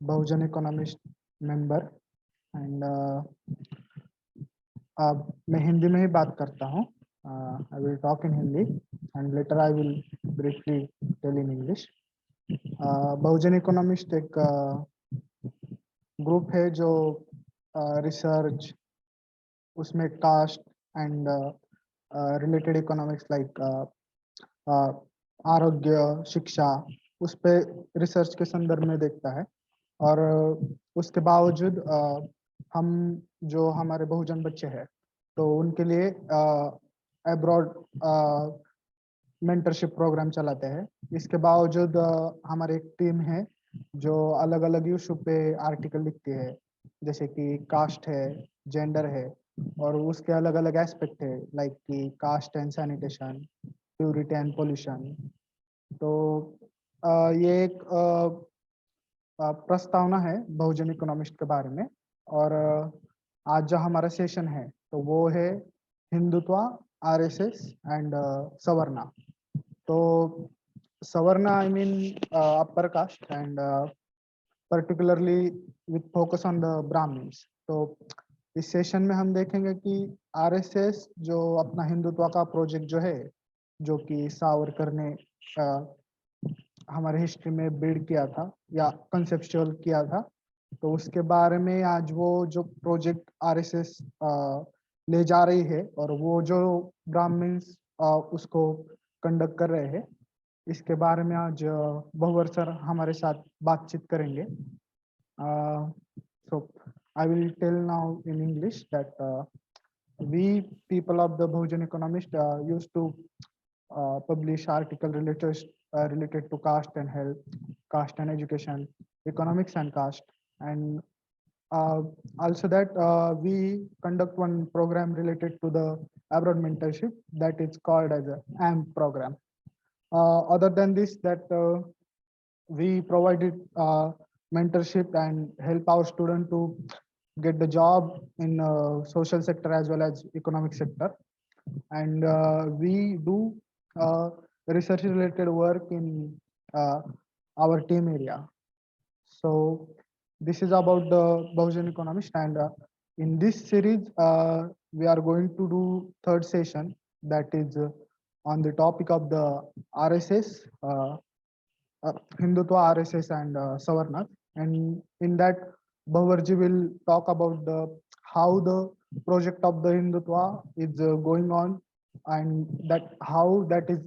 Bahujan economist member and मैं हिंदी में ही बात करता हूँ. I will talk in Hindi and later I will briefly tell in English. Bahujan economist एक ग्रुप है जो रिसर्च, उसमें caste and related economics like आरोग्य, शिक्षा, उस पे रिसर्च के संदर्भ में देखता है. और उसके बावजूद हम जो हमारे बहुजन बच्चे हैं तो उनके लिए अब्रॉड मेंटरशिप प्रोग्राम चलाते हैं. इसके बावजूद हमारी एक टीम है जो अलग अलग इशू पे आर्टिकल लिखती है, जैसे कि कास्ट है, जेंडर है, और उसके अलग अलग एस्पेक्ट है लाइक कि caste and sanitation, purity and pollution. तो ये एक प्रस्तावना है बहुजन इकोनॉमिस्ट के बारे में. और आज जो हमारा सेशन है तो वो है हिंदुत्व, आरएसएस एंड सवर्णा. तो savarna I mean upper caste and particularly with focus on the Brahmins. तो इस सेशन में हम देखेंगे कि आरएसएस जो अपना हिंदुत्व का प्रोजेक्ट जो है, जो कि सावरकर ने हमारे हिस्ट्री में बिल्ड किया था या कंसेप्चुअल किया था, तो उसके बारे में आज वो जो प्रोजेक्ट आरएसएस ले जा रही है और वो जो ब्राह्मण्स उसको कंडक्ट कर रहे हैं, इसके बारे में आज बहुवर सर हमारे साथ बातचीत करेंगे. So I will tell now in English that we people of the Bahujan Economist used to publish article related to caste and health, caste and education, economics and caste, and also that we conduct one program related to the abroad mentorship that is called as a AMP program. Other than this, that we provided mentorship and help our student to get the job in social sector as well as economic sector. And we do research related work in our team area. So this is about the Bahujan Economist, and in this series we are going to do third session, that is on the topic of the RSS, Hindutva, RSS and Savarna. And in that, Bhavarji will talk about how the project of the Hindutva is going on, and that how that is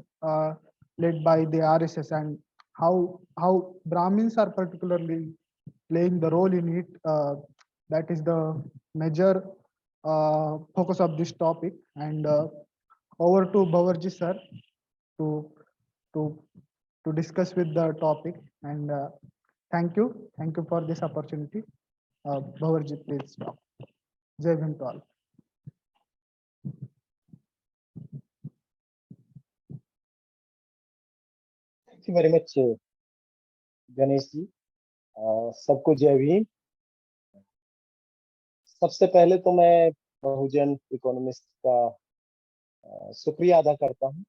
led by the RSS, and how Brahmins are particularly playing the role in it. That is the major focus of this topic. And over to Bhavarji sir to to to discuss with the topic. And thank you for this opportunity. Bhavarji, please talk. Jai Bhim to all. Thank you very much, Ganesh ji. सबको जय भीम. सबसे पहले तो मैं बहुजन economist का शुक्रिया अदा करता हूँ.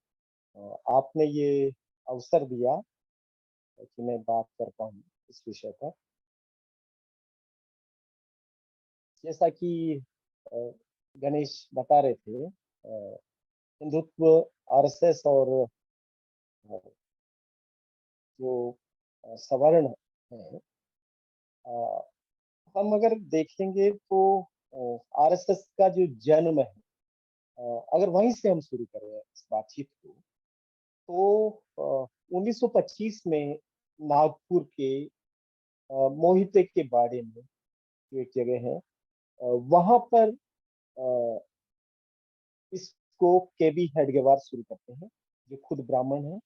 आपने ये अवसर दिया कि मैं बात कर पाऊँ इस विषय पर. जैसा कि गणेश बता रहे थे, हिंदुत्व, आरएसएस और जो सवर्ण है, हम अगर देखेंगे तो आरएसएस का जो जन्म है, अगर वहीं से हम शुरू करें इस बातचीत को, तो 1925 में नागपुर के मोहिते के बाड़े में जो एक जगह है, वहां पर इसको केबी हेडगेवार शुरू करते हैं, जो खुद ब्राह्मण है.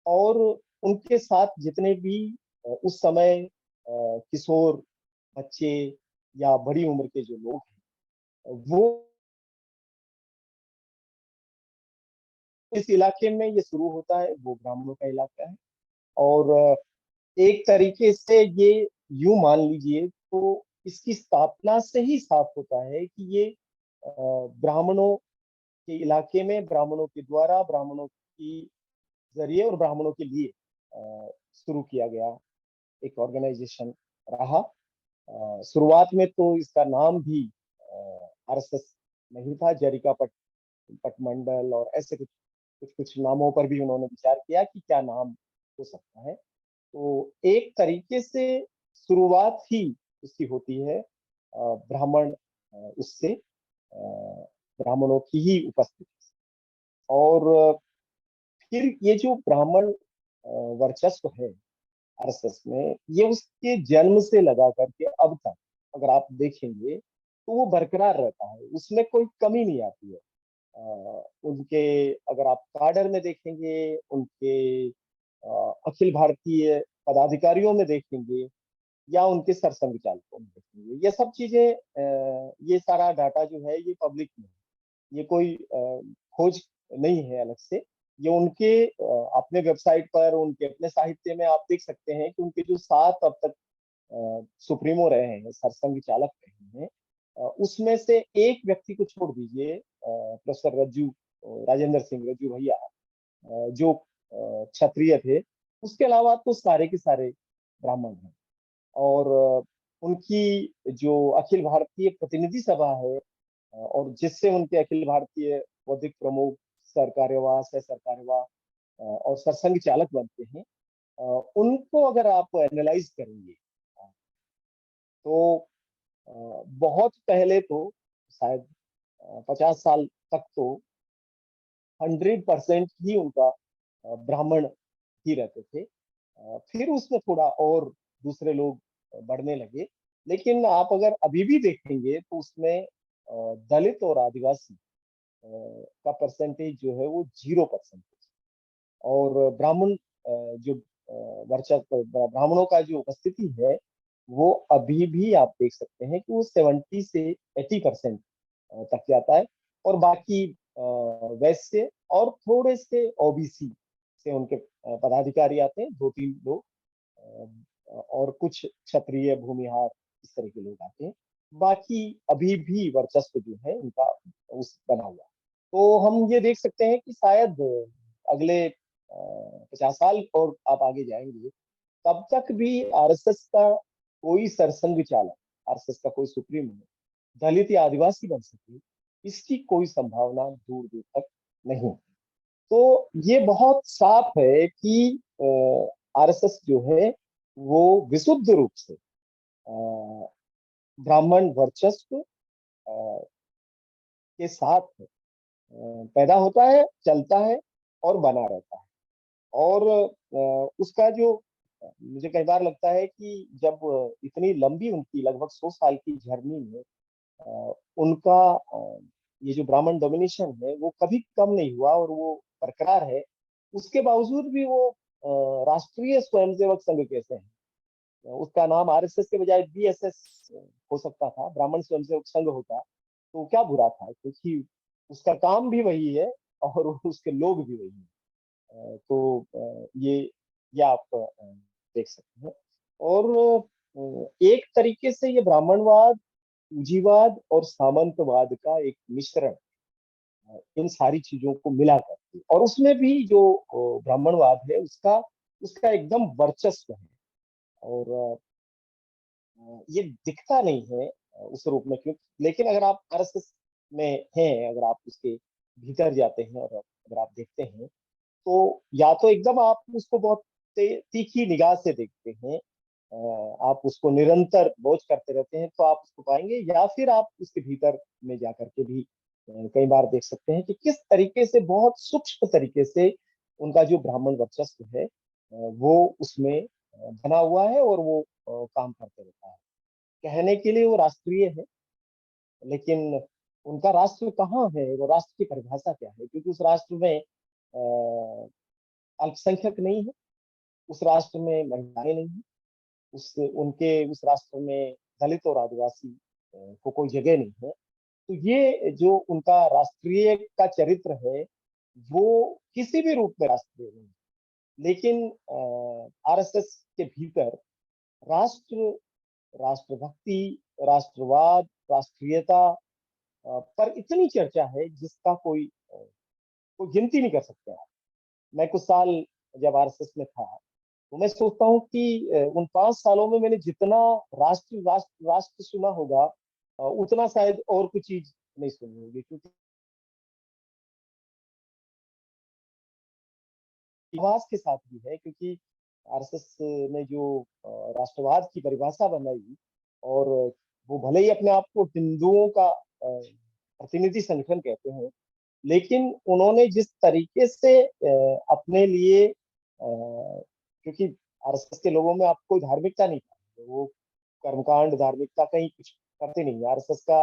और उनके साथ जितने भी उस समय किशोर बच्चे या बड़ी उम्र के जो लोग हैं, वो इस इलाके में ये शुरू होता है. वो ब्राह्मणों का इलाका है. और एक तरीके से ये यूं मान लीजिए तो इसकी स्थापना से ही साफ होता है कि ये ब्राह्मणों के इलाके में, ब्राह्मणों के द्वारा, ब्राह्मणों की जरिए और ब्राह्मणों के लिए शुरू किया गया एक ऑर्गेनाइजेशन रहा। शुरुआत में तो इसका नाम भी आरएसएस नहीं था, जरिका पट पटमंडल और ऐसे कुछ कुछ कुछ नामों पर भी उन्होंने विचार किया कि क्या नाम हो सकता है। तो एक तरीके से शुरुआत ही उसकी होती है ब्राह्मण उससे ब्राह्मणों की ही उपस्थिति से। और फिर ये जो ब्राह्मण वर्चस्व है आरएसएस में, ये उसके जन्म से लगा करके अब तक अगर आप देखेंगे तो वो बरकरार रहता है, उसमें कोई कमी नहीं आती है। उनके अगर आप काडर में देखेंगे, उनके अखिल भारतीय पदाधिकारियों में देखेंगे या उनके सरसंघचालकों में देखेंगे, ये सब चीजें ये सारा डाटा जो है ये पब्लिक में है। ये कोई खोज नहीं है अलग से। ये उनके अपने वेबसाइट पर, उनके अपने साहित्य में आप देख सकते हैं कि उनके जो 7 अब तक सुप्रीमो रहे हैं, सरसंघ चालक रहे हैं, उसमें से एक व्यक्ति को छोड़ दीजिए, प्रोफेसर रज्जू राजेंद्र सिंह रज्जू भैया, जो क्षत्रिय थे, उसके अलावा तो सारे के सारे ब्राह्मण हैं। और उनकी जो अखिल भारतीय प्रतिनिधि सभा है और जिससे उनके अखिल भारतीय बौद्धिक प्रमुख, सरकार्यवाह, सह सरकार्यवाह और सरसंघ चालक बनते हैं, उनको अगर आप एनालाइज करेंगे तो बहुत पहले तो शायद 50 साल तक तो 100% ही उनका ब्राह्मण ही रहते थे। फिर उसमें थोड़ा और दूसरे लोग बढ़ने लगे, लेकिन आप अगर अभी भी देखेंगे तो उसमें दलित और आदिवासी का परसेंटेज जो है वो 0%। और ब्राह्मण जो वर्चस्व ब्राह्मणों का जो उपस्थिति है वो अभी भी आप देख सकते हैं कि वो 70 से 80% तक जाता है। और बाकी वैश्य और थोड़े से ओबीसी से उनके पदाधिकारी आते हैं, 2-3 लोग, और कुछ क्षत्रिय भूमिहार इस तरह के लोग आते हैं। बाकी अभी भी वर्चस्व जो है उनका उस बना हुआ। तो हम ये देख सकते हैं कि शायद अगले 50 साल और आप आगे जाएंगे तब तक भी आरएसएस का कोई सरसंघ चालक, आरएसएस का कोई सुप्रीम दलित या आदिवासी बन सके, इसकी कोई संभावना दूर दूर तक नहीं। तो ये बहुत साफ है कि आरएसएस जो है वो विशुद्ध रूप से ब्राह्मण वर्चस्व के साथ पैदा होता है, चलता है और बना रहता है। और उसका जो मुझे कई बार लगता है कि जब इतनी लंबी उनकी लगभग 100 साल की जर्नी में उनका ये जो ब्राह्मण डोमिनेशन है वो कभी कम नहीं हुआ और वो बरकरार है, उसके बावजूद भी वो राष्ट्रीय स्वयंसेवक संघ कैसे हैं? उसका नाम आरएसएस के बजाय बीएसएस हो सकता था, ब्राह्मण स्वयंसेवक संघ होता तो क्या बुरा था, क्योंकि उसका काम भी वही है और उसके लोग भी वही हैं। तो ये आप देख सकते हैं। और एक तरीके से ये ब्राह्मणवाद, पूंजीवाद और सामंतवाद का एक मिश्रण, इन सारी चीजों को मिला करके, और उसमें भी जो ब्राह्मणवाद है उसका उसका एकदम वर्चस्व है। और ये दिखता नहीं है उस रूप में, क्यों? लेकिन अगर आप आरएसएस में हैं, अगर आप उसके भीतर जाते हैं और अगर आप देखते हैं तो या तो एकदम आप उसको बहुत तीखी निगाह से देखते हैं, आप उसको निरंतर वॉच करते रहते हैं तो आप उसको पाएंगे, या फिर आप उसके भीतर में जाकर के भी कई बार देख सकते हैं कि किस तरीके से बहुत सूक्ष्म तरीके से उनका जो ब्राह्मण वर्चस्व है वो उसमें बना हुआ है और वो काम करते रहता है। कहने के लिए वो राष्ट्रीय है, लेकिन उनका राष्ट्र कहाँ है, वो राष्ट्र की परिभाषा क्या है? क्योंकि उस राष्ट्र में अल्पसंख्यक नहीं है, उस राष्ट्र में महिलाएं नहीं है, उस उनके उस राष्ट्र में दलित और आदिवासी को कोई जगह नहीं है। तो ये जो उनका राष्ट्रीय का चरित्र है वो किसी भी रूप में राष्ट्रीय नहीं है। लेकिन आरएसएस के भीतर राष्ट्र, राष्ट्रभक्ति, राष्ट्रवाद, राष्ट्रीयता पर इतनी चर्चा है जिसका कोई गिनती नहीं कर सकते आप। मैं कुछ साल जब आरएसएस में था तो मैं सोचता हूँ कि उन 5 सालों में मैंने जितना राष्ट्र राष्ट्र राष्ट्र सुना होगा, उतना शायद और कुछ चीज नहीं सुनी होगी, क्योंकि विश्वास के साथ भी है, क्योंकि आरएसएस ने जो राष्ट्रवाद की परिभाषा बनाई, और वो भले ही अपने आप को हिंदुओं का प्रतिनिधि संगठन कहते हैं, लेकिन उन्होंने जिस तरीके से अपने लिए क्योंकि आरएसएस के लोगों में आपको धार्मिकता नहीं पाएंगे, वो कर्मकांड धार्मिकता कहीं कुछ करते नहीं। आरएसएस का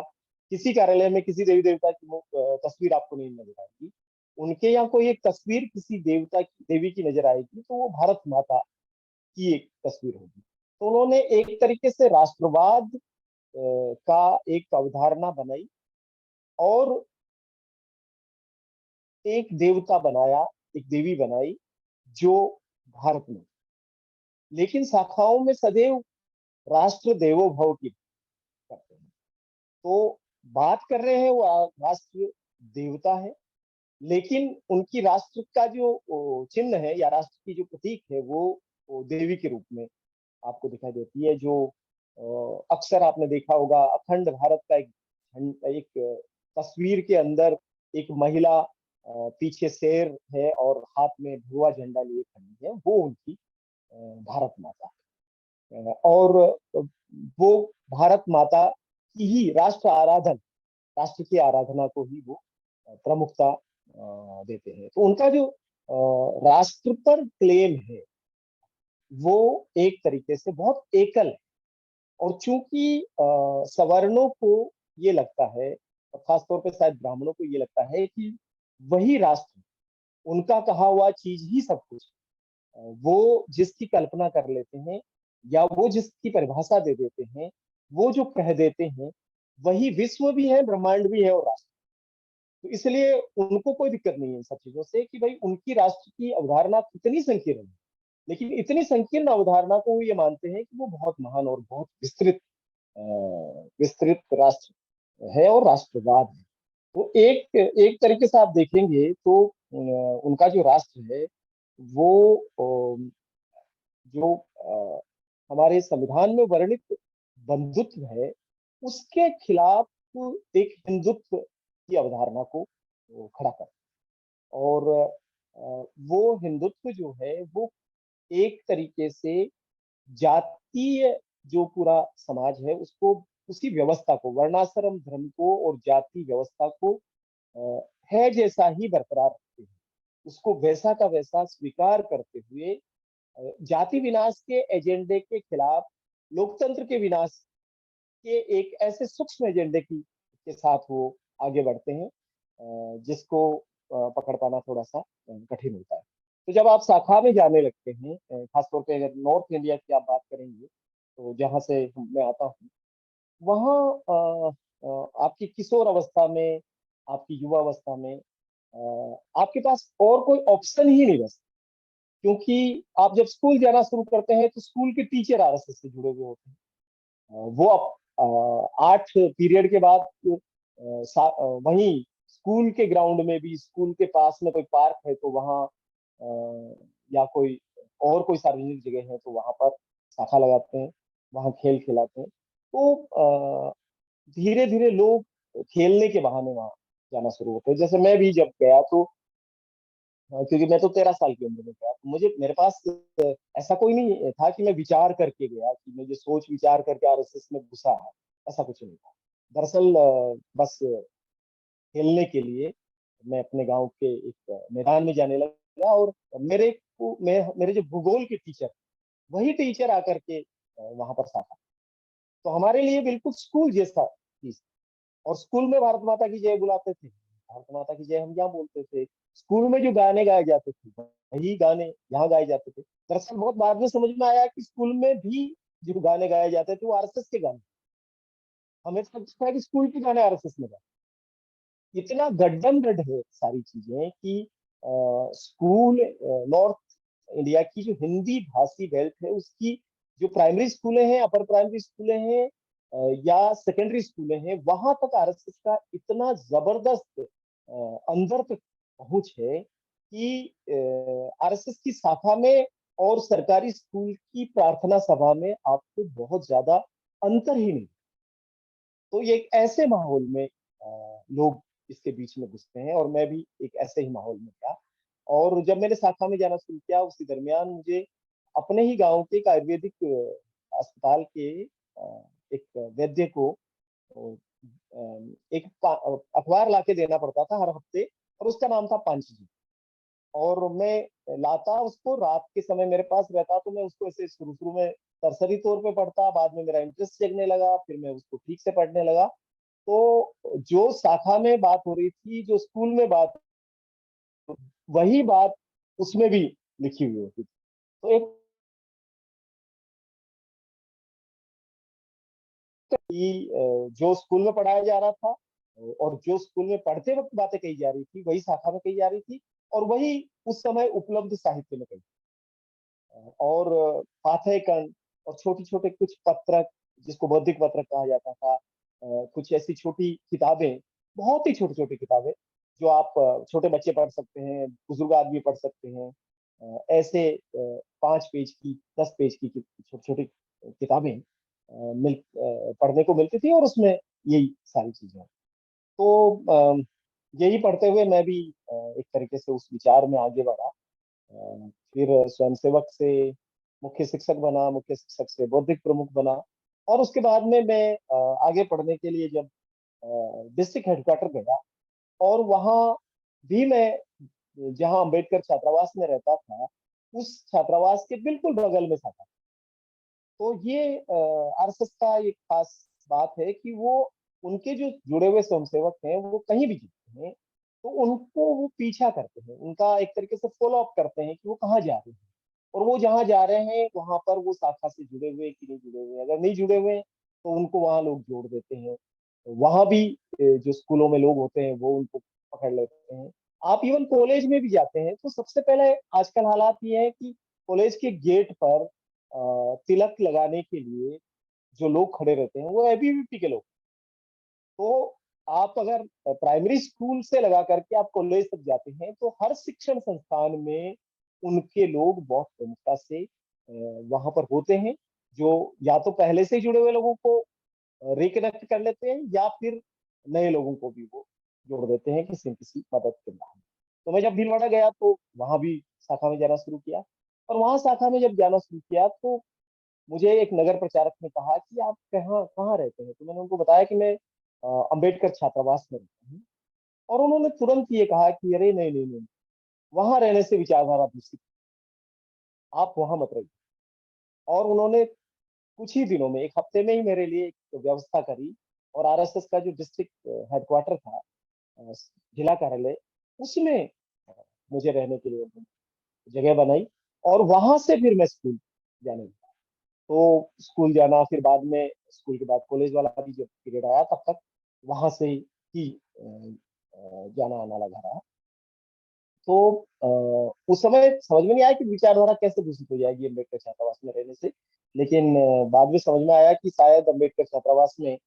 किसी कार्यालय में किसी देवी देवता की तस्वीर आपको नहीं नजर आएगी। उनके यहाँ कोई एक तस्वीर किसी देवता की देवी की नजर आएगी तो वो भारत माता की एक तस्वीर होगी। तो उन्होंने एक तरीके से राष्ट्रवाद का एक अवधारणा बनाई, और एक देवता बनाया, एक देवी बनाई जो भारत में, लेकिन शाखाओं में सदैव राष्ट्र देवो भव की करते हैं। तो बात कर रहे हैं वो राष्ट्र देवता है, लेकिन उनकी राष्ट्र का जो चिन्ह है या राष्ट्र की जो प्रतीक है वो देवी के रूप में आपको दिखाई देती है। जो अक्सर आपने देखा होगा, अखंड भारत का एक तस्वीर के अंदर एक महिला पीछे शेर है और हाथ में भगवा झंडा लिए खड़ी है, वो उनकी भारत माता है। और वो भारत माता की ही राष्ट्र की आराधना को ही वो प्रमुखता देते हैं। तो उनका जो राष्ट्र पर क्लेम है वो एक तरीके से बहुत एकल है। और चूंकि सवर्णों को ये लगता है, और खासतौर पे शायद ब्राह्मणों को ये लगता है कि वही राष्ट्र, उनका कहा हुआ चीज ही सब कुछ, वो जिसकी कल्पना कर लेते हैं या वो जिसकी परिभाषा दे देते हैं, वो जो कह देते हैं, वही विश्व भी है, ब्रह्मांड भी है और राष्ट्र। तो इसलिए उनको कोई दिक्कत नहीं है इन सब चीजों से, कि भाई उनकी राष्ट्र की अवधारणा कितनी संकीर्ण है, लेकिन इतनी संकीर्ण अवधारणा को वो ये मानते हैं कि वो बहुत महान और बहुत विस्तृत राष्ट्र है और राष्ट्रवाद है। तो एक एक तरीके से आप देखेंगे तो उनका जो राष्ट्र है वो जो हमारे संविधान में वर्णित बंधुत्व है, उसके खिलाफ एक हिंदुत्व की अवधारणा को खड़ा कर, और वो हिंदुत्व जो है वो एक तरीके से जातीय जो पूरा समाज है उसको, उसकी व्यवस्था को, वर्णाश्रम धर्म को और जाति व्यवस्था को है जैसा ही बरकरार रखते हैं, उसको वैसा का वैसा स्वीकार करते हुए जाति विनाश के एजेंडे के खिलाफ लोकतंत्र के विनाश के एक ऐसे सूक्ष्म एजेंडे की के साथ वो आगे बढ़ते हैं, जिसको पकड़ पाना थोड़ा सा कठिन होता है। तो जब आप शाखा में जाने लगते हैं, खासतौर पे अगर नॉर्थ इंडिया की आप बात करेंगे, तो जहाँ से मैं आता हूँ, वहाँ आपकी किशोर अवस्था में, आपकी युवा अवस्था में आपके पास और कोई ऑप्शन ही नहीं बचता, क्योंकि आप जब स्कूल जाना शुरू करते हैं तो स्कूल के टीचर आरएसएस से जुड़े हुए होते हैं। वो आप 8 पीरियड के बाद वहीं स्कूल के ग्राउंड में भी, स्कूल के पास में कोई पार्क है तो वहाँ या कोई और कोई सार्वजनिक जगह है तो वहां पर शाखा लगाते हैं, वहां खेल खिलाते हैं। तो धीरे धीरे लोग खेलने के बहाने वहां जाना शुरू होते हैं। जैसे मैं भी जब गया तो क्योंकि मैं तो 13 साल की उम्र में गया, तो मुझे मेरे पास ऐसा कोई नहीं था कि मैं विचार करके गया, कि मुझे सोच विचार करके आरएसएस में घुसा है, ऐसा कुछ नहीं था। दरअसल बस खेलने के लिए मैं अपने गांव के एक मैदान में जाने लगा, और मेरे जो भूगोल के टीचर, वही टीचर आकर के वहां पर साथा। तो हमारे लिए बिल्कुल स्कूल जैसा चीज। और स्कूल में भारत माता की जय बुलाते थे, भारत माता की जय हम यहाँ बोलते थे। स्कूल में जो गाने गाए जाते थे वही गाने यहाँ गाए जाते थे। दरअसल बहुत बाद में समझ में आया कि स्कूल में भी जो गाने गाए जाते थे वो आरएसएस के गाने, हमें तो लगता है कि स्कूल के गाने आरएसएस में गाए। इतना गड्डम गड है सारी चीजें कि स्कूल, नॉर्थ इंडिया की जो हिंदी भाषी बेल्ट है उसकी जो प्राइमरी स्कूलें हैं, अपर प्राइमरी स्कूलें हैं या सेकेंडरी स्कूलें हैं, वहां तक आरएसएस का इतना जबरदस्त अंदर तक पहुंच है कि आरएसएस की शाखा में और सरकारी स्कूल की प्रार्थना सभा में आपको बहुत ज्यादा अंतर ही नहीं। तो ये एक ऐसे माहौल में लोग इसके बीच में घुसते हैं और मैं भी एक ऐसे ही माहौल में था। और जब मैंने शाखा में जाना शुरू किया उसी दरमियान मुझे अपने ही गांव के एक आयुर्वेदिक अस्पताल के एक वैद्य को एक अखबार लाके देना पड़ता था हर हफ्ते, और उसका नाम था पांचजी। और मैं लाता उसको, रात के समय मेरे पास रहता, तो मैं उसको ऐसे शुरू शुरू में सरसरी तौर पे पढ़ता, बाद में मेरा इंटरेस्ट जगने लगा, फिर मैं उसको ठीक से पढ़ने लगा। तो जो शाखा में बात हो रही थी, जो स्कूल में बात, वही बात उसमें भी लिखी हुई होती थी। तो एक जो स्कूल में पढ़ाया जा रहा था और जो स्कूल में पढ़ते वक्त बातें कही जा रही थी, वही शाखा में कही जा रही थी, और वही उस समय उपलब्ध साहित्य में कही। और पाठ्यक्रम और छोटे छोटे कुछ पत्रक, जिसको बौद्धिक पत्रक कहा जाता था, कुछ ऐसी छोटी किताबें, बहुत ही छोटी छोटी किताबें जो आप छोटे बच्चे पढ़ सकते हैं, बुजुर्ग आदमी पढ़ सकते हैं। ऐसे 5 पेज की, 10 पेज की छोटी छोटी किताबें पढ़ने को मिलती थी, और उसमें यही सारी चीजें। तो यही पढ़ते हुए मैं भी एक तरीके से उस विचार में आगे बढ़ा। फिर स्वयंसेवक से मुख्य शिक्षक बना, मुख्य शिक्षक से बौद्धिक प्रमुख बना, और उसके बाद में मैं आगे पढ़ने के लिए जब डिस्ट्रिक्ट हेडक्वार्टर गया, और वहाँ भी मैं जहाँ अम्बेडकर छात्रावास में रहता था, उस छात्रावास के बिल्कुल बगल में था। तो ये आरएसएस का एक खास बात है कि वो, उनके जो जुड़े हुए स्वयंसेवक हैं वो कहीं भी जाते हैं तो उनको वो पीछा करते हैं, उनका एक तरीके से फॉलो अप करते हैं कि वो कहाँ जा रहे हैं, और वो जहाँ जा रहे हैं वहां पर वो शाखा से जुड़े हुए कि नहीं जुड़े हुए। अगर नहीं जुड़े हुए तो उनको वहां लोग जोड़ देते हैं। वहां भी जो स्कूलों में लोग होते हैं वो उनको पकड़ लेते हैं। आप इवन कॉलेज में भी जाते हैं तो सबसे पहले आजकल हालात ये है कि कॉलेज के गेट पर तिलक लगाने के लिए जो लोग खड़े रहते हैं वो एबीवीपी के लोग। तो आप अगर प्राइमरी स्कूल से लगा करके आप कॉलेज तक जाते हैं तो हर शिक्षण संस्थान में उनके लोग बहुत प्रमुखता से वहां पर होते हैं, जो या तो पहले से ही जुड़े हुए लोगों को रिकनेक्ट कर लेते हैं, या फिर नए लोगों को भी वो जोड़ देते हैं किसी न किसी मदद के लिए। तो मैं जब भीलवाड़ा गया तो वहां भी शाखा में जाना शुरू किया, और वहां शाखा में जब जाना शुरू किया तो मुझे एक नगर प्रचारक ने कहा कि आप कहाँ कहाँ रहते हैं, तो मैंने उनको बताया कि मैं अंबेडकर छात्रावास में रहता हूँ। और उन्होंने तुरंत ये कहा कि अरे नहीं नहीं नहीं, वहां रहने से विचारधारा दूषित, आप वहां मत रहिए। और उन्होंने कुछ ही दिनों में, एक हफ्ते में ही मेरे लिए एक व्यवस्था करी, और आरएसएस का जो डिस्ट्रिक्ट हेडक्वार्टर था, अ, जिला कार्यालय, उसमें मुझे रहने के लिए जगह बनाई, और वहां से फिर मैं स्कूल जाने लगा। तो स्कूल जाना, फिर बाद में स्कूल के बाद कॉलेज वाला भी जब पीरियड आया तब तक वहां से ही जाना आना लगा रहा। तो उस समय समझ में नहीं आया कि विचारधारा कैसे दूषित हो जाएगी अम्बेडकर छात्रावास में रहने से। लेकिन बाद में समझ में आया कि शायद अम्बेडकर छात्रावास में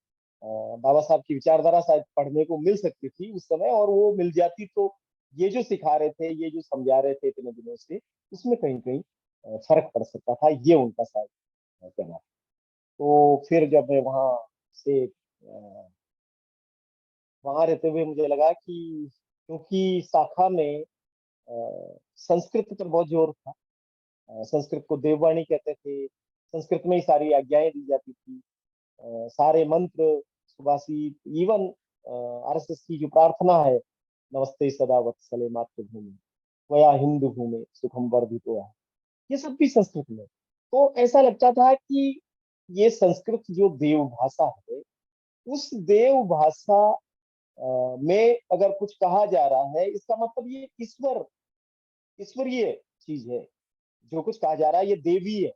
बाबा साहब की विचारधारा शायद पढ़ने को मिल सकती थी उस समय, और वो मिल जाती तो ये जो सिखा रहे थे, ये जो समझा रहे थे इतने दिनों से, उसमें कहीं कहीं फर्क पड़ सकता था, ये उनका शायद कहना। तो फिर जब मैं वहां से वहां रहते हुए मुझे लगा कि क्योंकि शाखा में संस्कृत पर बहुत जोर था, संस्कृत को देववाणी कहते थे, संस्कृत में ही सारी आज्ञाएं दी जाती थी, सारे मंत्र, सुभाषित, इवन आरएसएस की जो प्रार्थना है, नमस्ते सदा वत्सले मातृभूमि त्वया हिंदू भूमि सुखम वर्धितो है, ये सब भी संस्कृत में। तो ऐसा लगता था कि ये संस्कृत जो देव भाषा है, उस देव भाषा में अगर कुछ कहा जा रहा है, इसका मतलब ये ईश्वरीय चीज है। जो कुछ कहा जा रहा है ये देवी है,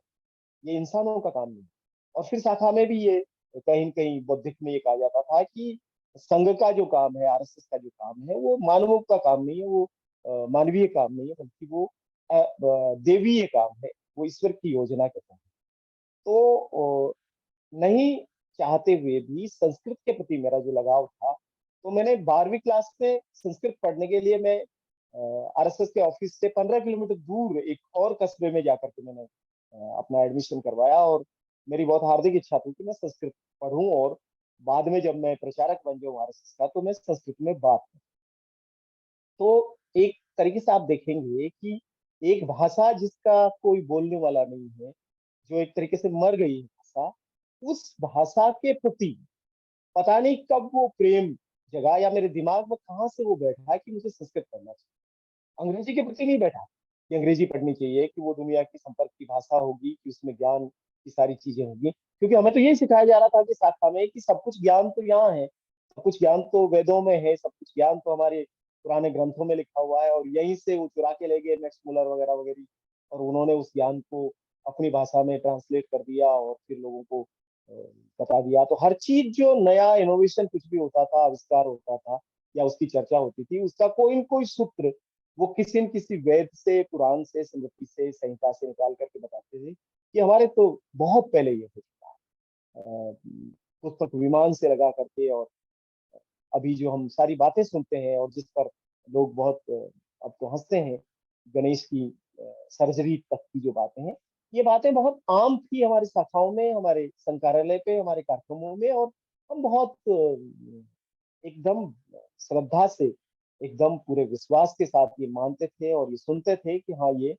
ये इंसानों का काम नहीं है। और फिर शाखा में भी ये कहीं न कहीं बौद्धिक में ये कहा जाता था कि संघ का जो काम है, आरएसएस का जो काम है, वो मानवों का काम नहीं है, वो मानवीय काम नहीं है, बल्कि वो देवीय काम है, वो ईश्वर की योजना के तहत। तो नहीं चाहते हुए भी संस्कृत के प्रति मेरा जो लगाव था, तो मैंने 12वीं क्लास में संस्कृत पढ़ने के लिए मैं आरएसएस के ऑफिस से 15 किलोमीटर दूर एक और कस्बे में जाकर के मैंने अपना एडमिशन करवाया, और मेरी बहुत हार्दिक इच्छा थी कि मैं संस्कृत पढूं, और बाद में जब मैं प्रचारक बन जाऊं आरएसएस का तो मैं संस्कृत में बात करूं। तो एक तरीके से आप देखेंगे कि एक भाषा जिसका कोई बोलने वाला नहीं है, जो एक तरीके से मर गई है भाषा, उस भाषा के प्रति पता नहीं कब वो प्रेम जगा, या मेरे दिमाग में कहाँ से वो बैठा कि मुझे संस्कृत पढ़ना चाहिए। अंग्रेजी के प्रति नहीं बैठा कि अंग्रेजी पढ़नी चाहिए, कि वो दुनिया की संपर्क की भाषा होगी, कि उसमें ज्ञान की सारी चीजें होंगी, क्योंकि हमें तो यही सिखाया जा रहा था कि शाखा में कि सब कुछ ज्ञान तो यहाँ है, सब कुछ ज्ञान तो वेदों में है, सब कुछ ज्ञान तो हमारे पुराने ग्रंथों में लिखा हुआ है, और यहीं से वो चुरा के ले गए मैक्स मुलर वगैरह वगैरह, और उन्होंने उस ज्ञान को अपनी भाषा में ट्रांसलेट कर दिया और फिर लोगों को अ, बता दिया। तो हर चीज जो नया इनोवेशन कुछ भी होता था, आविष्कार होता था, या उसकी चर्चा होती थी, उसका कोई न कोई सूत्र वो किसी न किसी वेद से, पुराण से, स्मृति से, संहिता से निकाल करके बताते थे कि हमारे तो बहुत पहले ये हो चुका है। पुस्तक विमान से लगा करके, और अभी जो हम सारी बातें सुनते हैं और जिस पर लोग बहुत अब तो हंसते हैं, गणेश की सर्जरी तक की जो बातें हैं, ये बातें बहुत आम थी हमारी शाखाओं में, हमारे संकारालय पे, हमारे कार्यक्रमों में, और हम बहुत एकदम श्रद्धा से, एकदम पूरे विश्वास के साथ ये मानते थे और ये सुनते थे कि हाँ, ये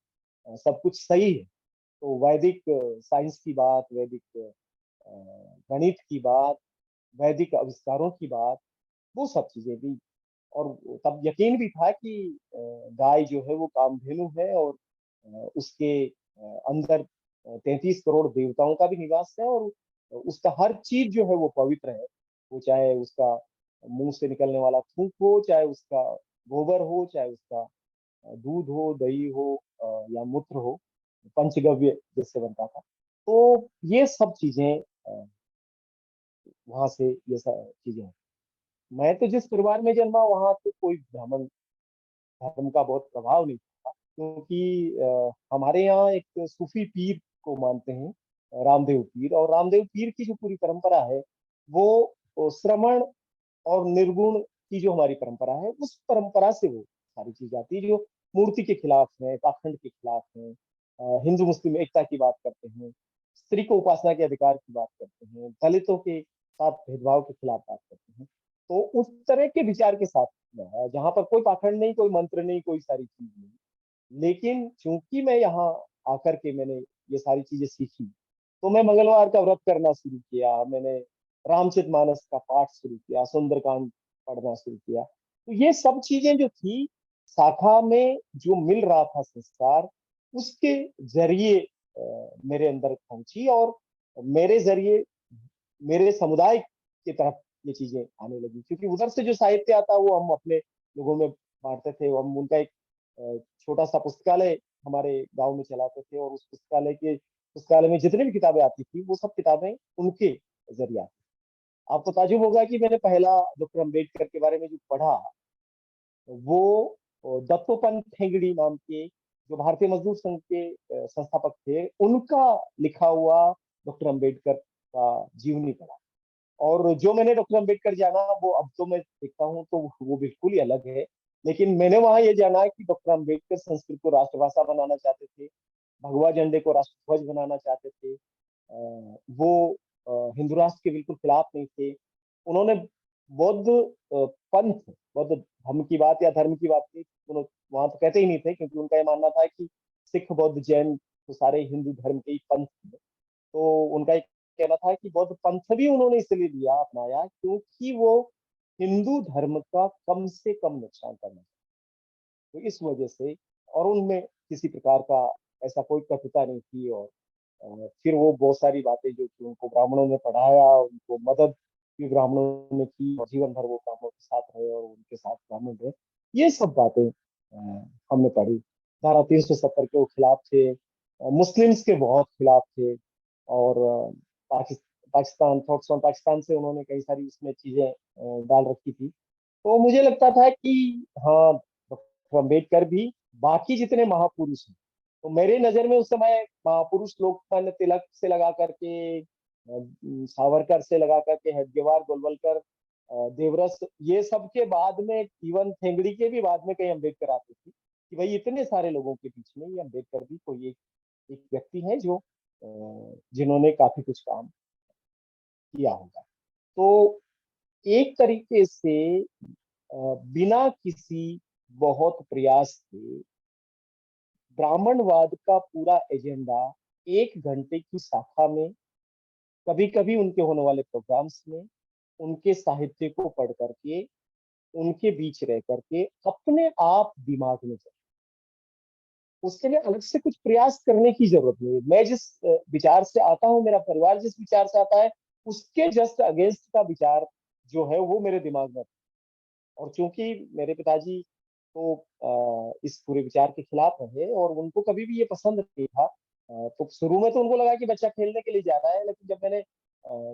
सब कुछ सही है। तो वैदिक साइंस की बात, वैदिक गणित की बात, वैदिक आविष्कारों की बात, वो सब चीजें भी, और तब यकीन भी था कि गाय जो है वो कामधेनु है, और उसके अंदर 33 करोड़ देवताओं का भी निवास है, और उसका हर चीज जो है वो पवित्र है। वो चाहे उसका मुंह से निकलने वाला थूक हो, चाहे उसका गोबर हो, चाहे उसका दूध हो, दही हो, या मूत्र हो, पंचगव्य जिससे बनता था। तो ये सब चीजें वहां से ये सब चीजें हैं। मैं तो जिस परिवार में जन्मा, वहां तो कोई ब्राह्मण धर्म का बहुत प्रभाव नहीं था, क्योंकि हमारे यहाँ एक सूफी पीर को मानते हैं, रामदेव पीर, और रामदेव पीर की जो पूरी परंपरा है वो श्रमण और निर्गुण की जो हमारी परंपरा है, उस परंपरा से वो सारी चीज आती है, जो मूर्ति के खिलाफ है, पाखंड के खिलाफ है, हिंदू मुस्लिम एकता की बात करते हैं, स्त्री को उपासना के अधिकार की बात करते हैं, दलितों के साथ भेदभाव के खिलाफ बात करते हैं। तो उस तरह के विचार के साथ जहाँ पर कोई पाखंड नहीं, कोई मंत्र नहीं, कोई सारी चीज नहीं। लेकिन चूंकि मैं यहाँ आकर के मैंने ये सारी चीजें सीखी, तो मैं मंगलवार का व्रत करना शुरू किया, मैंने रामचरितमानस का पाठ शुरू किया, सुंदरकांड पढ़ना शुरू किया। तो ये सब चीजें जो थी शाखा में जो मिल रहा था संस्कार, उसके जरिए मेरे अंदर पहुंची, और मेरे जरिए मेरे समुदाय की तरफ ये चीजें आने लगी, क्योंकि उधर से जो साहित्य आता वो हम अपने लोगों में बांटते थे। हम उनका एक छोटा सा पुस्तकालय हमारे गांव में चलाते थे, और उस पुस्तकालय में जितनी भी किताबें आती थी वो सब किताबें उनके जरिए आती। आपको ताजुब होगा कि मैंने पहला डॉक्टर अम्बेडकर के बारे में जो पढ़ा, वो दत्तोपंत ठेंगड़ी नाम के जो भारतीय मजदूर संघ के संस्थापक थे, उनका लिखा हुआ डॉक्टर अम्बेडकर का जीवनी पढ़ा। और जो मैंने डॉक्टर अम्बेडकर जाना, वो अब तो मैं देखता हूँ तो वो बिल्कुल ही अलग है। लेकिन मैंने वहां ये जाना कि डॉक्टर अम्बेडकर संस्कृत को राष्ट्रभाषा बनाना चाहते थे, भगवा झंडे को राष्ट्रध्वज बनाना चाहते थे। वो हिंदू राष्ट्र के बिल्कुल खिलाफ नहीं थे। उन्होंने बौद्ध पंथ, बौद्ध धर्म की बात या धर्म की बात की, उन्होंने वहां तो कहते ही नहीं थे, क्योंकि उनका ये मानना था कि सिख, बौद्ध, जैन तो सारे हिंदू धर्म के ही पंथ थे। तो उनका एक कहना था कि बौद्ध पंथ भी उन्होंने इसलिए लिया, अपनाया, क्योंकि वो हिंदू धर्म का कम से कम नुकसान करना, तो इस वजह से। और उनमें किसी प्रकार का ऐसा कोई कटुता नहीं थी। और फिर वो बहुत सारी बातें जो कि उनको ब्राह्मणों ने पढ़ाया, उनको मदद भी ब्राह्मणों ने की, और जीवन भर वो ब्राह्मणों के साथ रहे और उनके साथ ब्राह्मण रहे। ये सब बातें हमने पढ़ी। धारा 370 के वो खिलाफ थे, मुस्लिम्स के बहुत खिलाफ थे, और पाकिस्तान, थॉट्स ऑन पाकिस्तान से उन्होंने कई सारी उसमें चीजें डाल रखी थी। तो मुझे लगता था कि हाँ, डॉक्टर अम्बेडकर भी बाकी जितने महापुरुष हैं, तो मेरे नजर में उस समय महापुरुष लोकमान्य तिलक से लगा करके सावरकर से लगा करके हेडगेवार, गोलवलकर, देवरस, ये सब के बाद में, इवन थेंगड़ी के भी बाद में कई अम्बेडकर आते थे कि भाई इतने सारे लोगों के बीच में ये अम्बेडकर भी कोई एक व्यक्ति है जो जिन्होंने काफी कुछ काम किया होगा। तो एक तरीके से बिना किसी बहुत प्रयास के ब्राह्मणवाद का पूरा एजेंडा 1 घंटे की शाखा में, कभी कभी उनके होने वाले प्रोग्राम्स में, उनके साहित्य को पढ़ करके, उनके बीच रह करके अपने आप दिमाग में चले। उसके लिए अलग से कुछ प्रयास करने की जरूरत नहीं है। मैं जिस विचार से आता हूँ, मेरा परिवार जिस विचार से आता है, उसके जस्ट अगेंस्ट का विचार जो है वो मेरे दिमाग में। और चूंकि मेरे पिताजी तो इस पूरे विचार के खिलाफ रहे और उनको कभी भी ये पसंद नहीं था। तो शुरू में तो उनको लगा कि बच्चा खेलने के लिए जा रहा है, लेकिन जब मैंने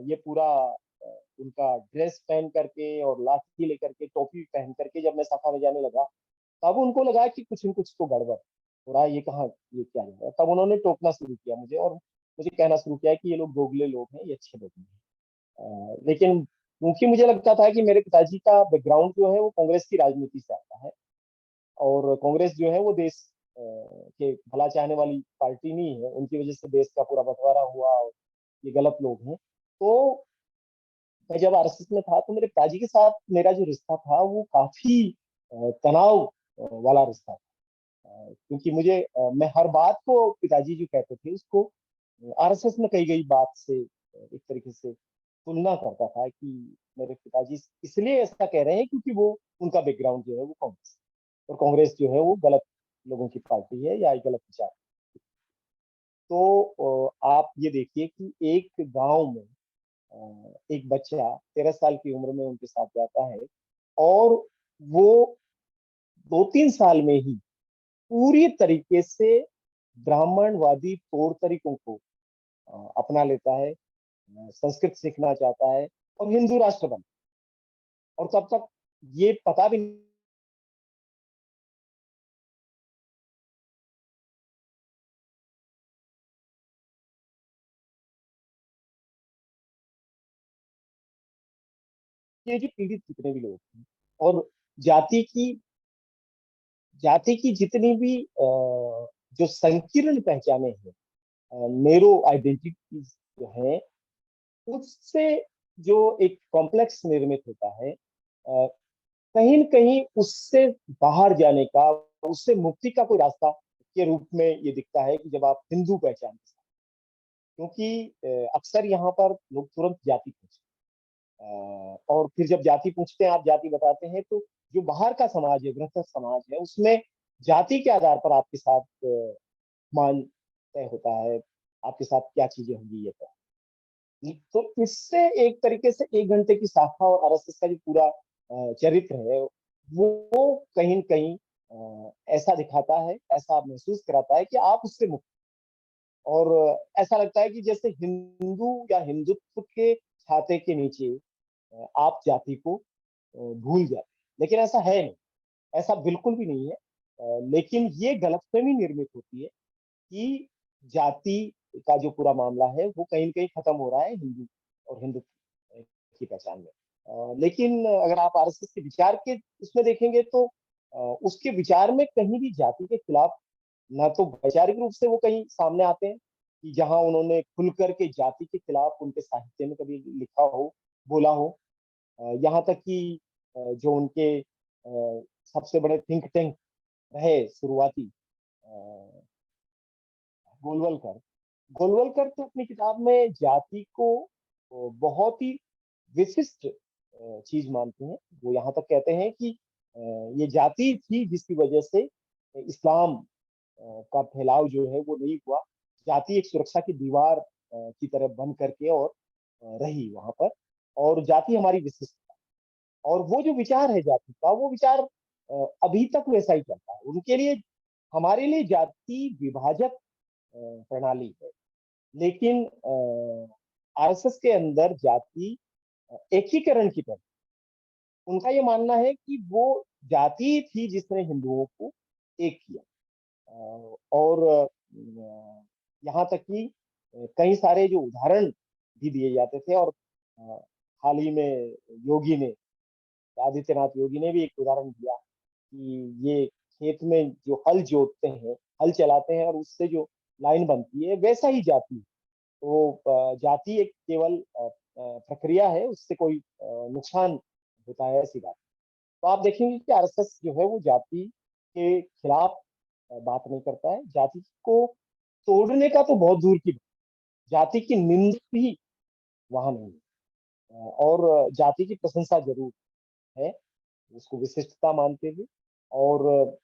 ये पूरा उनका ड्रेस पहन करके और लाठी लेकर के, टोपी पहन करके जब मैं शाखा में जाने लगा, तब उनको लगा कि कुछ न कुछ तो गड़बड़ हो रहा है, ये कहाँ, ये क्या है। तब उन्होंने टोकना शुरू किया मुझे और मुझे कहना शुरू किया कि ये लोग दोगले लोग हैं, ये अच्छे लोग नहीं हैं। लेकिन क्योंकि मुझे लगता था कि मेरे पिताजी का बैकग्राउंड जो है वो कांग्रेस की राजनीति से आता है, और कांग्रेस जो है वो देश के भला चाहने वाली पार्टी नहीं है, उनकी वजह से देश का पूरा बंटवारा हुआ और ये गलत लोग हैं। तो मैं जब आरएसएस में था तो मेरे पिताजी के साथ मेरा जो रिश्ता था वो काफी तनाव वाला रिश्ता था। क्योंकि मुझे मैं हर बात को पिताजी जो कहते थे उसको आरएसएस में कही गई बात से एक तरीके से तुलना करता था कि मेरे पिताजी इसलिए ऐसा कह रहे हैं क्योंकि वो, उनका बैकग्राउंड जो है वो कांग्रेस, और कांग्रेस जो है वो गलत लोगों की पार्टी है या गलत विचार। तो आप ये देखिए कि एक गांव में एक बच्चा 13 साल की उम्र में उनके साथ जाता है और वो 2-3 साल में ही पूरी तरीके से ब्राह्मणवादी तौर तरीकों को अपना लेता है, संस्कृत सीखना चाहता है और हिंदू राष्ट्र बन, और तब तक ये पता भी नहीं ये जो पीड़ित जितने भी लोग हैं और जाति की जाति की जितनी भी जो संकीर्ण पहचाने हैं, नेरो आइडेंटिटीज जो है, उससे जो एक कॉम्प्लेक्स निर्मित होता है, कहीं न कहीं उससे बाहर जाने का, उससे मुक्ति का कोई रास्ता के रूप में ये दिखता है कि जब आप हिंदू पहचान के साथ, क्योंकि अक्सर यहाँ पर लोग तुरंत जाति पूछते हैं, और फिर जब जाति पूछते हैं, आप जाति बताते हैं, तो जो बाहर का समाज है, गृहस्थ समाज है, उसमें जाति के आधार पर आपके साथ मान तय होता है, आपके साथ क्या चीजें होंगी ये तय। तो इससे एक तरीके से 1 घंटे की शाखा और आरएसएस का जो पूरा चरित्र है वो कहीं न कहीं ऐसा दिखाता है, ऐसा महसूस कराता है कि आप उससे मुक्त, और ऐसा लगता है कि जैसे हिंदू या हिंदुत्व के छाते के नीचे आप जाति को भूल जाते हैं। लेकिन ऐसा है नहीं, ऐसा बिल्कुल भी नहीं है। लेकिन ये गलतफहमी निर्मित होती है कि जाति का जो पूरा मामला है वो कहीं न कहीं खत्म हो रहा है हिंदू और हिंदुत्व की पहचान में। लेकिन अगर आप आरएसएस के विचार के उसमें देखेंगे तो उसके विचार में कहीं भी जाति के खिलाफ, ना तो वैचारिक रूप से वो कहीं सामने आते हैं कि जहां उन्होंने खुल करके जाति के खिलाफ उनके साहित्य में कभी लिखा हो, बोला हो। यहाँ तक कि जो उनके सबसे बड़े थिंक टैंक रहे शुरुआती, अ, गोलवलकर गोलवलकर तो अपनी किताब में जाति को बहुत ही विशिष्ट चीज मानते हैं। वो यहाँ तक कहते हैं कि ये जाति थी जिसकी वजह से इस्लाम का फैलाव जो है वो नहीं हुआ। जाति एक सुरक्षा की दीवार की तरह बन करके और रही वहां पर, और जाति हमारी विशिष्टता, और वो जो विचार है जाति का, वो विचार अभी तक वैसा ही चलता है उनके लिए। हमारे लिए जाति विभाजक प्रणाली है, लेकिन आरएसएस के अंदर जाति एकीकरण की तरह, उनका ये मानना है कि वो जाति थी जिसने हिंदुओं को एक किया। और यहाँ तक कि कई सारे जो उदाहरण भी दिए जाते थे, और हाल ही में योगी ने आदित्यनाथ योगी ने भी एक उदाहरण दिया कि ये खेत में जो हल जोतते हैं, हल चलाते हैं और उससे जो लाइन बनती है, वैसा ही जाति है। तो जाति एक केवल प्रक्रिया है, उससे कोई नुकसान होता है, ऐसी बात। तो आप देखेंगे कि आरएसएस जो है वो जाति के खिलाफ बात नहीं करता है। जाति को तोड़ने का तो बहुत दूर की बात, जाति की निंदा भी वहां नहीं है। और जाति की प्रशंसा जरूर है, उसको विशिष्टता मानते हुए। और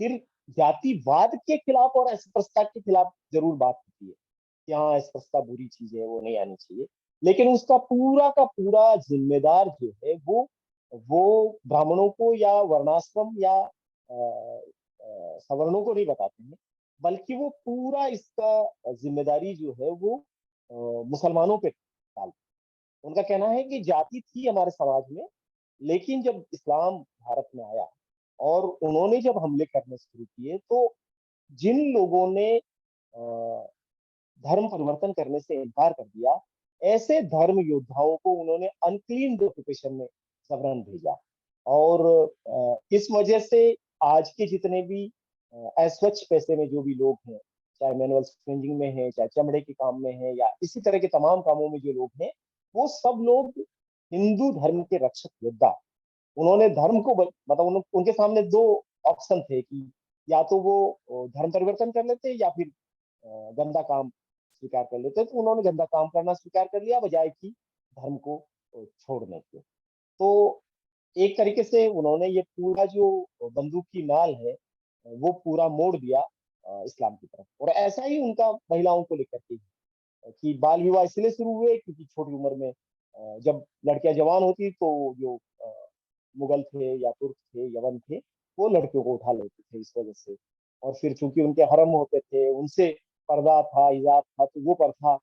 फिर जातिवाद के खिलाफ और अस्पृश्यता के खिलाफ जरूर बात होती है कि हाँ, अस्पृश्यता बुरी चीज है, वो नहीं आनी चाहिए। लेकिन उसका पूरा का पूरा जिम्मेदार जो है वो ब्राह्मणों को या वर्णाश्रम या सवर्णों को नहीं बताते हैं, बल्कि वो पूरा इसका जिम्मेदारी जो है वो मुसलमानों पे डालते हैं। उनका कहना है कि जाति थी हमारे समाज में, लेकिन जब इस्लाम भारत में आया और उन्होंने जब हमले करने शुरू किए, तो जिन लोगों ने धर्म परिवर्तन करने से इनकार कर दिया, ऐसे धर्म योद्धाओं को उन्होंने अनक्लीन ऑक्यूपेशन में सबरन भेजा। और इस वजह से आज के जितने भी अस्वच्छ पैसे में जो भी लोग हैं, चाहे मैनुअल स्क्वेंजिंग में है, चाहे चमड़े के काम में है, या इसी तरह के तमाम कामों में जो लोग हैं, वो सब लोग हिंदू धर्म के रक्षक योद्धा। उन्होंने धर्म को मतलब उनके सामने दो ऑप्शन थे कि या तो वो धर्म परिवर्तन कर लेते या फिर गंदा काम स्वीकार कर लेते। तो उन्होंने गंदा काम करना स्वीकार कर लिया बजाय कि धर्म को छोड़ने के। तो एक तरीके से उन्होंने ये पूरा जो बंदूक की नाल है वो पूरा मोड़ दिया इस्लाम की तरफ। और ऐसा ही उनका महिलाओं को लेकर के कि बाल विवाह इसलिए शुरू हुए क्योंकि छोटी उम्र में जब लड़कियां जवान होती तो जो मुगल थे या तुर्क थे, यवन थे, वो लड़कियों को उठा लेते थे इस वजह से। और फिर चूंकि उनके हरम होते थे, उनसे पर्दा था, हिजाब था, तो वो प्रथा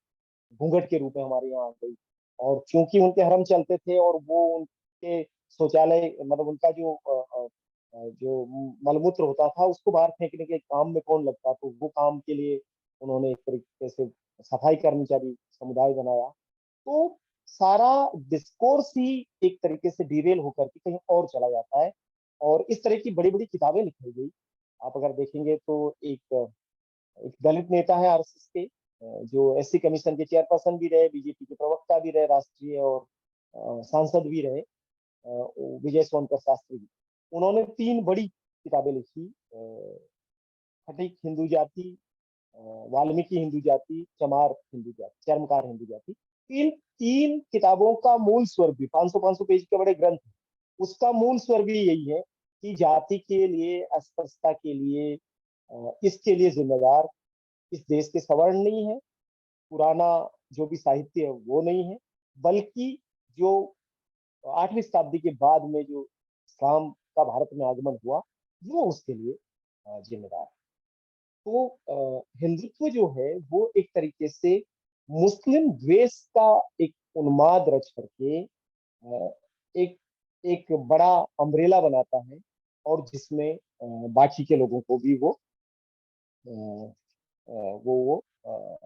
घूंघट के रूप में हमारे यहाँ आ गई। और चूंकि उनके हरम चलते थे और वो उनके शौचालय मतलब उनका जो मलमूत्र होता था उसको बाहर फेंकने के काम में कौन लगता, तो वो काम के लिए उन्होंने एक तरीके से सफाई कर्मचारी समुदाय बनाया। तो सारा डिस्कोर्स ही एक तरीके से डिरेल होकर के कहीं और चला जाता है। और इस तरह की बड़ी बड़ी किताबें लिखी गई। आप अगर देखेंगे तो एक दलित नेता है आरएसएस के, जो एससी कमीशन के चेयरपर्सन भी रहे, बीजेपी के प्रवक्ता भी रहे, राष्ट्रीय और सांसद भी रहे, विजय सोनकर शास्त्री जी। उन्होंने तीन बड़ी किताबें लिखी, खटिक हिंदू जाति, वाल्मीकि हिंदू जाति, चमार हिंदू जाति, चर्मकार हिंदू जाति। तीन तीन किताबों का मूल स्वर भी 500 पेज के बड़े ग्रंथ, उसका मूल स्वर भी यही है कि जाति के लिए, अस्पृश्यता के लिए, इसके लिए जिम्मेदार इस देश के सवर्ण नहीं है, पुराना जो भी साहित्य है वो नहीं है, बल्कि जो 8वीं शताब्दी के बाद में जो इस्लाम का भारत में आगमन हुआ, वो उसके लिए जिम्मेदार है। तो हिंदुत्व जो है वो एक तरीके से मुस्लिम द्वेष का एक उन्माद रच करके एक एक बड़ा अम्ब्रेला बनाता है, और जिसमें बाकी के लोगों को भी अ, वो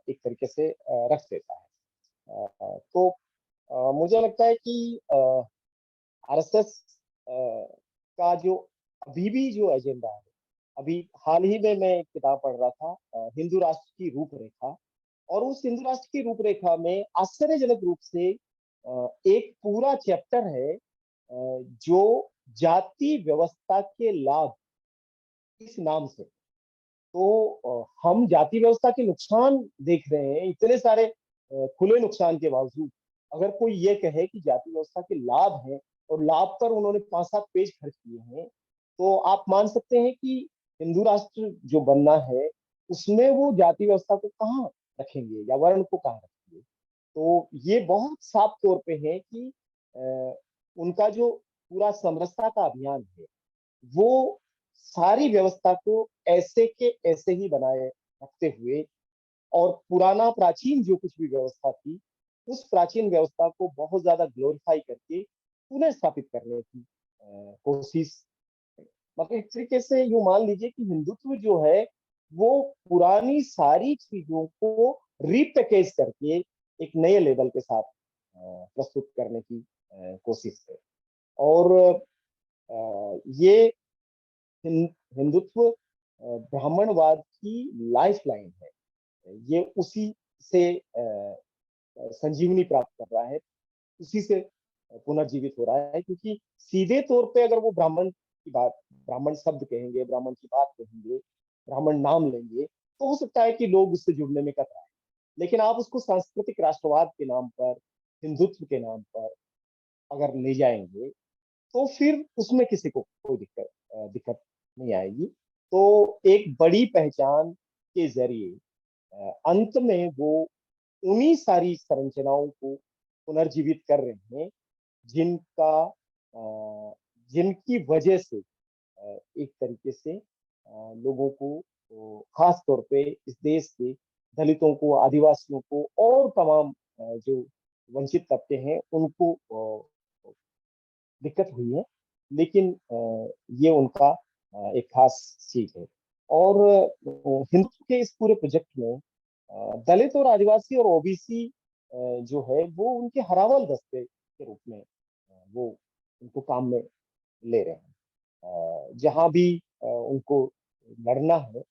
एक तरीके से रख देता है। तो मुझे लगता है कि आरएसएस का जो अभी भी जो एजेंडा है, अभी हाल ही में मैं एक किताब पढ़ रहा था, हिंदू राष्ट्र की रूपरेखा। और उस हिंदू राष्ट्र की रूपरेखा में आश्चर्यजनक रूप से एक पूरा चैप्टर है जो जाति व्यवस्था के लाभ इस नाम से। तो हम जाति व्यवस्था के नुकसान देख रहे हैं इतने सारे खुले नुकसान के बावजूद। अगर कोई ये कहे कि जाति व्यवस्था के लाभ हैं और लाभ पर उन्होंने 5-7 पेज खर्च किए हैं, तो आप मान सकते हैं कि हिंदू राष्ट्र जो बनना है उसमें वो जाति व्यवस्था को कहाँ रखेंगे या वर्ण को कहाँ रखेंगे। तो ये बहुत साफ तौर पे है कि उनका जो पूरा समरसता का अभियान है वो सारी व्यवस्था को ऐसे के ऐसे ही बनाए रखते हुए, और पुराना प्राचीन जो कुछ भी व्यवस्था थी उस प्राचीन व्यवस्था को बहुत ज्यादा ग्लोरीफाई करके पुनः स्थापित करने की कोशिश। मतलब एक तरीके से यूं मान लीजिए कि हिंदुत्व जो है वो पुरानी सारी चीजों को रिपैकेज करके एक नए लेवल के साथ प्रस्तुत करने की कोशिश है। और ये हिंदुत्व ब्राह्मणवाद की लाइफ लाइन है। ये उसी से संजीवनी प्राप्त कर रहा है, उसी से पुनर्जीवित हो रहा है, क्योंकि सीधे तौर पे अगर वो ब्राह्मण की बात, ब्राह्मण शब्द कहेंगे, ब्राह्मण की बात कहेंगे, ब्राह्मण नाम लेंगे, तो हो सकता है कि लोग उससे जुड़ने में कतराएं। लेकिन आप उसको सांस्कृतिक राष्ट्रवाद के नाम पर, हिंदुत्व के नाम पर अगर ले जाएंगे, तो फिर उसमें किसी को कोई दिक्कत नहीं आएगी। तो एक बड़ी पहचान के जरिए अंत में वो उन्हीं सारी संरचनाओं को पुनर्जीवित कर रहे हैं जिनका जिनकी वजह से एक तरीके से लोगों को, खास तौर पे इस देश के दलितों को, आदिवासियों को और तमाम जो वंचित तबके हैं उनको दिक्कत हुई है। लेकिन ये उनका एक खास चीज है। और हिंदुत्व के इस पूरे प्रोजेक्ट में दलित और आदिवासी और ओबीसी जो है वो उनके हरावल दस्ते के रूप में वो उनको काम में ले रहे हैं। जहाँ भी उनको लड़ना है।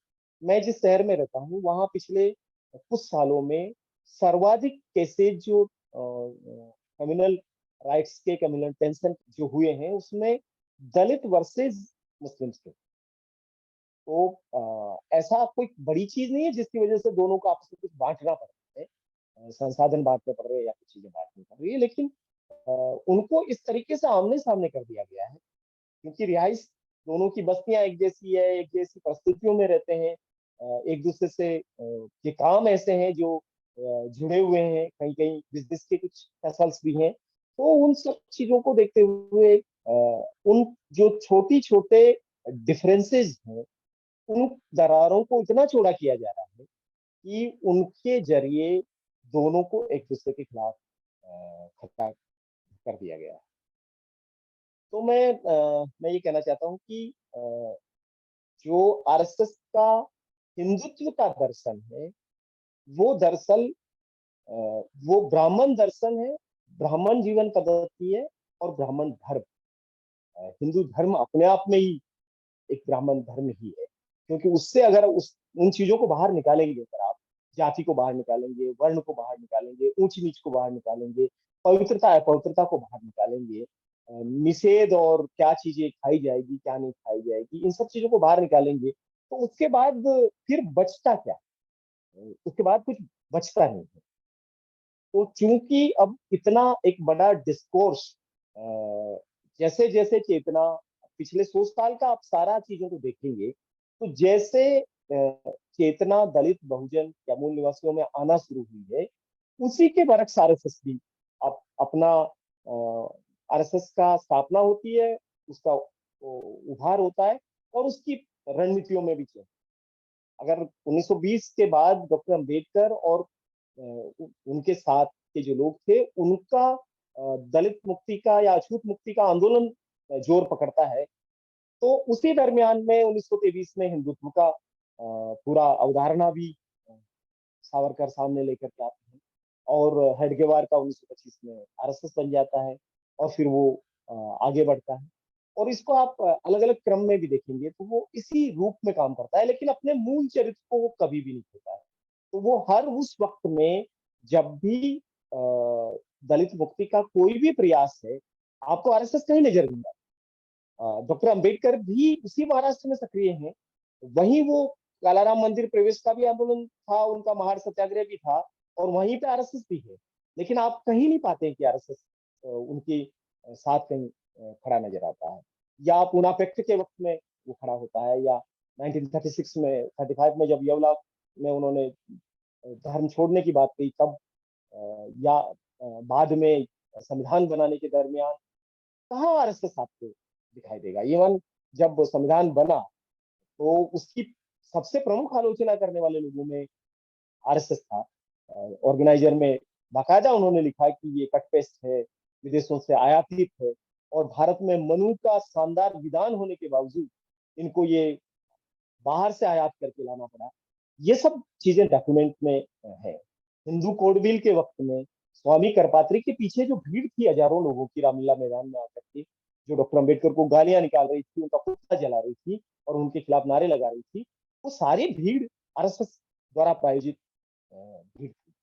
मैं जिस शहर में रहता हूँ वहाँ पिछले कुछ सालों में सर्वाधिक केसेज जो कम्युनल राइट्स के, कम्युनल टेंशन जो हुए हैं, उसमें दलित वर्सेस मुस्लिम्स थे। तो ऐसा कोई बड़ी चीज नहीं है जिसकी वजह से दोनों को आपस में कुछ बांटना पड़ रहा है, संसाधन बांटने पड़ रहे हैं या कुछ चीजें बांटनी पड़ रही है, लेकिन उनको इस तरीके से आमने सामने कर दिया गया है, क्योंकि रिहाइश दोनों की बस्तियां एक जैसी है, एक जैसी परिस्थितियों में रहते हैं, एक दूसरे से ये काम ऐसे हैं जो जुड़े हुए हैं, कहीं कहीं बिजनेस के कुछ फसल्स भी हैं। तो उन सब चीजों को देखते हुए उन जो छोटी छोटे डिफरेंसेस हैं, उन दरारों को इतना चौड़ा किया जा रहा है कि उनके जरिए दोनों को एक दूसरे के खिलाफ खड़ा कर दिया गया है। तो मैं ये कहना चाहता हूँ कि जो आरएसएस का हिंदुत्व का दर्शन है, वो दरअसल वो ब्राह्मण दर्शन है, ब्राह्मण जीवन पद्धति है और ब्राह्मण धर्म। हिंदू धर्म अपने आप में ही एक ब्राह्मण धर्म ही है, क्योंकि उससे अगर उस उन चीजों को बाहर निकालेंगे, अगर आप जाति को बाहर निकालेंगे, वर्ण को बाहर निकालेंगे, ऊंच नीच को बाहर निकालेंगे, पवित्रता अपवित्रता को बाहर निकालेंगे, निषेध और क्या चीजें खाई जाएगी, क्या नहीं खाई जाएगी, इन सब चीजों को बाहर निकालेंगे, तो उसके बाद फिर बचता क्या? उसके बाद कुछ बचता नहीं है। तो चूंकि अब इतना एक बड़ा डिस्कोर्स, जैसे जैसे चेतना, पिछले 100 साल का आप सारा चीजों को देखेंगे, तो जैसे चेतना दलित बहुजन या मूल निवासियों में आना शुरू हुई है, उसी के बरक्स आरएसएस भी अपना आरएसएस का स्थापना होती है, उसका उभार होता है और उसकी रणनीतियों में भी चेंज। अगर 1920 के बाद डॉक्टर अंबेडकर और उनके साथ के जो लोग थे, उनका दलित मुक्ति का या अछूत मुक्ति का आंदोलन जोर पकड़ता है, तो उसी दरमियान में 1923 में हिंदुत्व का पूरा अवधारणा भी सावरकर सामने लेकर के आते हैं, और हेडगेवार का 1925 में आरएसएस बन जाता है, और फिर वो आगे बढ़ता है। और इसको आप अलग अलग क्रम में भी देखेंगे तो वो इसी रूप में काम करता है, लेकिन अपने मूल चरित्र को वो कभी भी नहीं खोता है। तो वो हर उस वक्त में, जब भी दलित मुक्ति का कोई भी प्रयास है, आपको आरएसएस कहीं नजर नहीं आता। डॉक्टर अंबेडकर भी उसी महाराष्ट्र में सक्रिय हैं, वहीं वो कालाराम मंदिर प्रवेश का भी आंदोलन था, उनका महार सत्याग्रह भी था, और वहीं पे आरएसएस भी है। लेकिन आप कहीं नहीं पाते हैं कि आरएसएस उनके साथ कहीं खड़ा नजर आता है, या पूना पैक्ट के वक्त में वो खड़ा होता है, या 1936 में, 35 में जब येवला में उन्होंने धर्म छोड़ने की बात कही तब, या बाद में संविधान बनाने के दरमियान, कहाँ आरएसएस आपको दिखाई देगा? इवन जब संविधान बना तो उसकी सबसे प्रमुख आलोचना करने वाले लोगों में आरएसएस था। ऑर्गेनाइजर में बाकायदा उन्होंने लिखा कि ये कट पेस्ट है, विदेशों से आयातित है, और भारत में मनु का शानदार विधान होने के बावजूद इनको ये बाहर से आयात करके लाना पड़ा। ये सब चीजें डॉक्यूमेंट में है। हिंदू कोड बिल के वक्त में स्वामी करपात्री के पीछे जो भीड़ थी हजारों लोगों की रामलीला मैदान में आकर के, जो डॉक्टर अम्बेडकर को गालियां निकाल रही थी, उनका पुतला जला रही थी और उनके खिलाफ नारे लगा रही थी, वो सारी भीड़ आरएसएस द्वारा प्रायोजित भीड़ थी।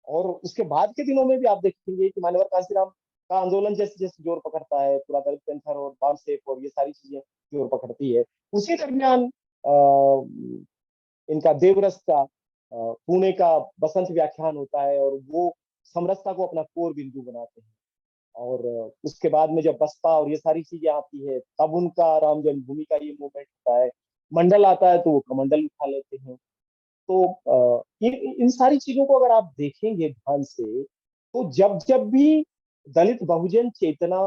और उसके बाद के दिनों में भी आप देखेंगे कि मान्यवर कांशीराम का आंदोलन जैसे जैसे जोर पकड़ता है, पूरा दलित पैंथर और बामसेफ और ये सारी चीजें जोर पकड़ती है, उसी दरमियान इनका देवरस का पुणे का बसंत व्याख्यान होता है और वो समरसता को अपना कोर बिंदु बनाते हैं। और उसके बाद में जब बसपा और ये सारी चीजें आती है, तब उनका राम जन्मभूमि का ये मूवमेंट होता है। मंडल आता है तो वो कमंडल उठा लेते हैं। तो इन सारी चीजों को अगर आप देखेंगे ध्यान से, तो जब जब भी दलित बहुजन चेतना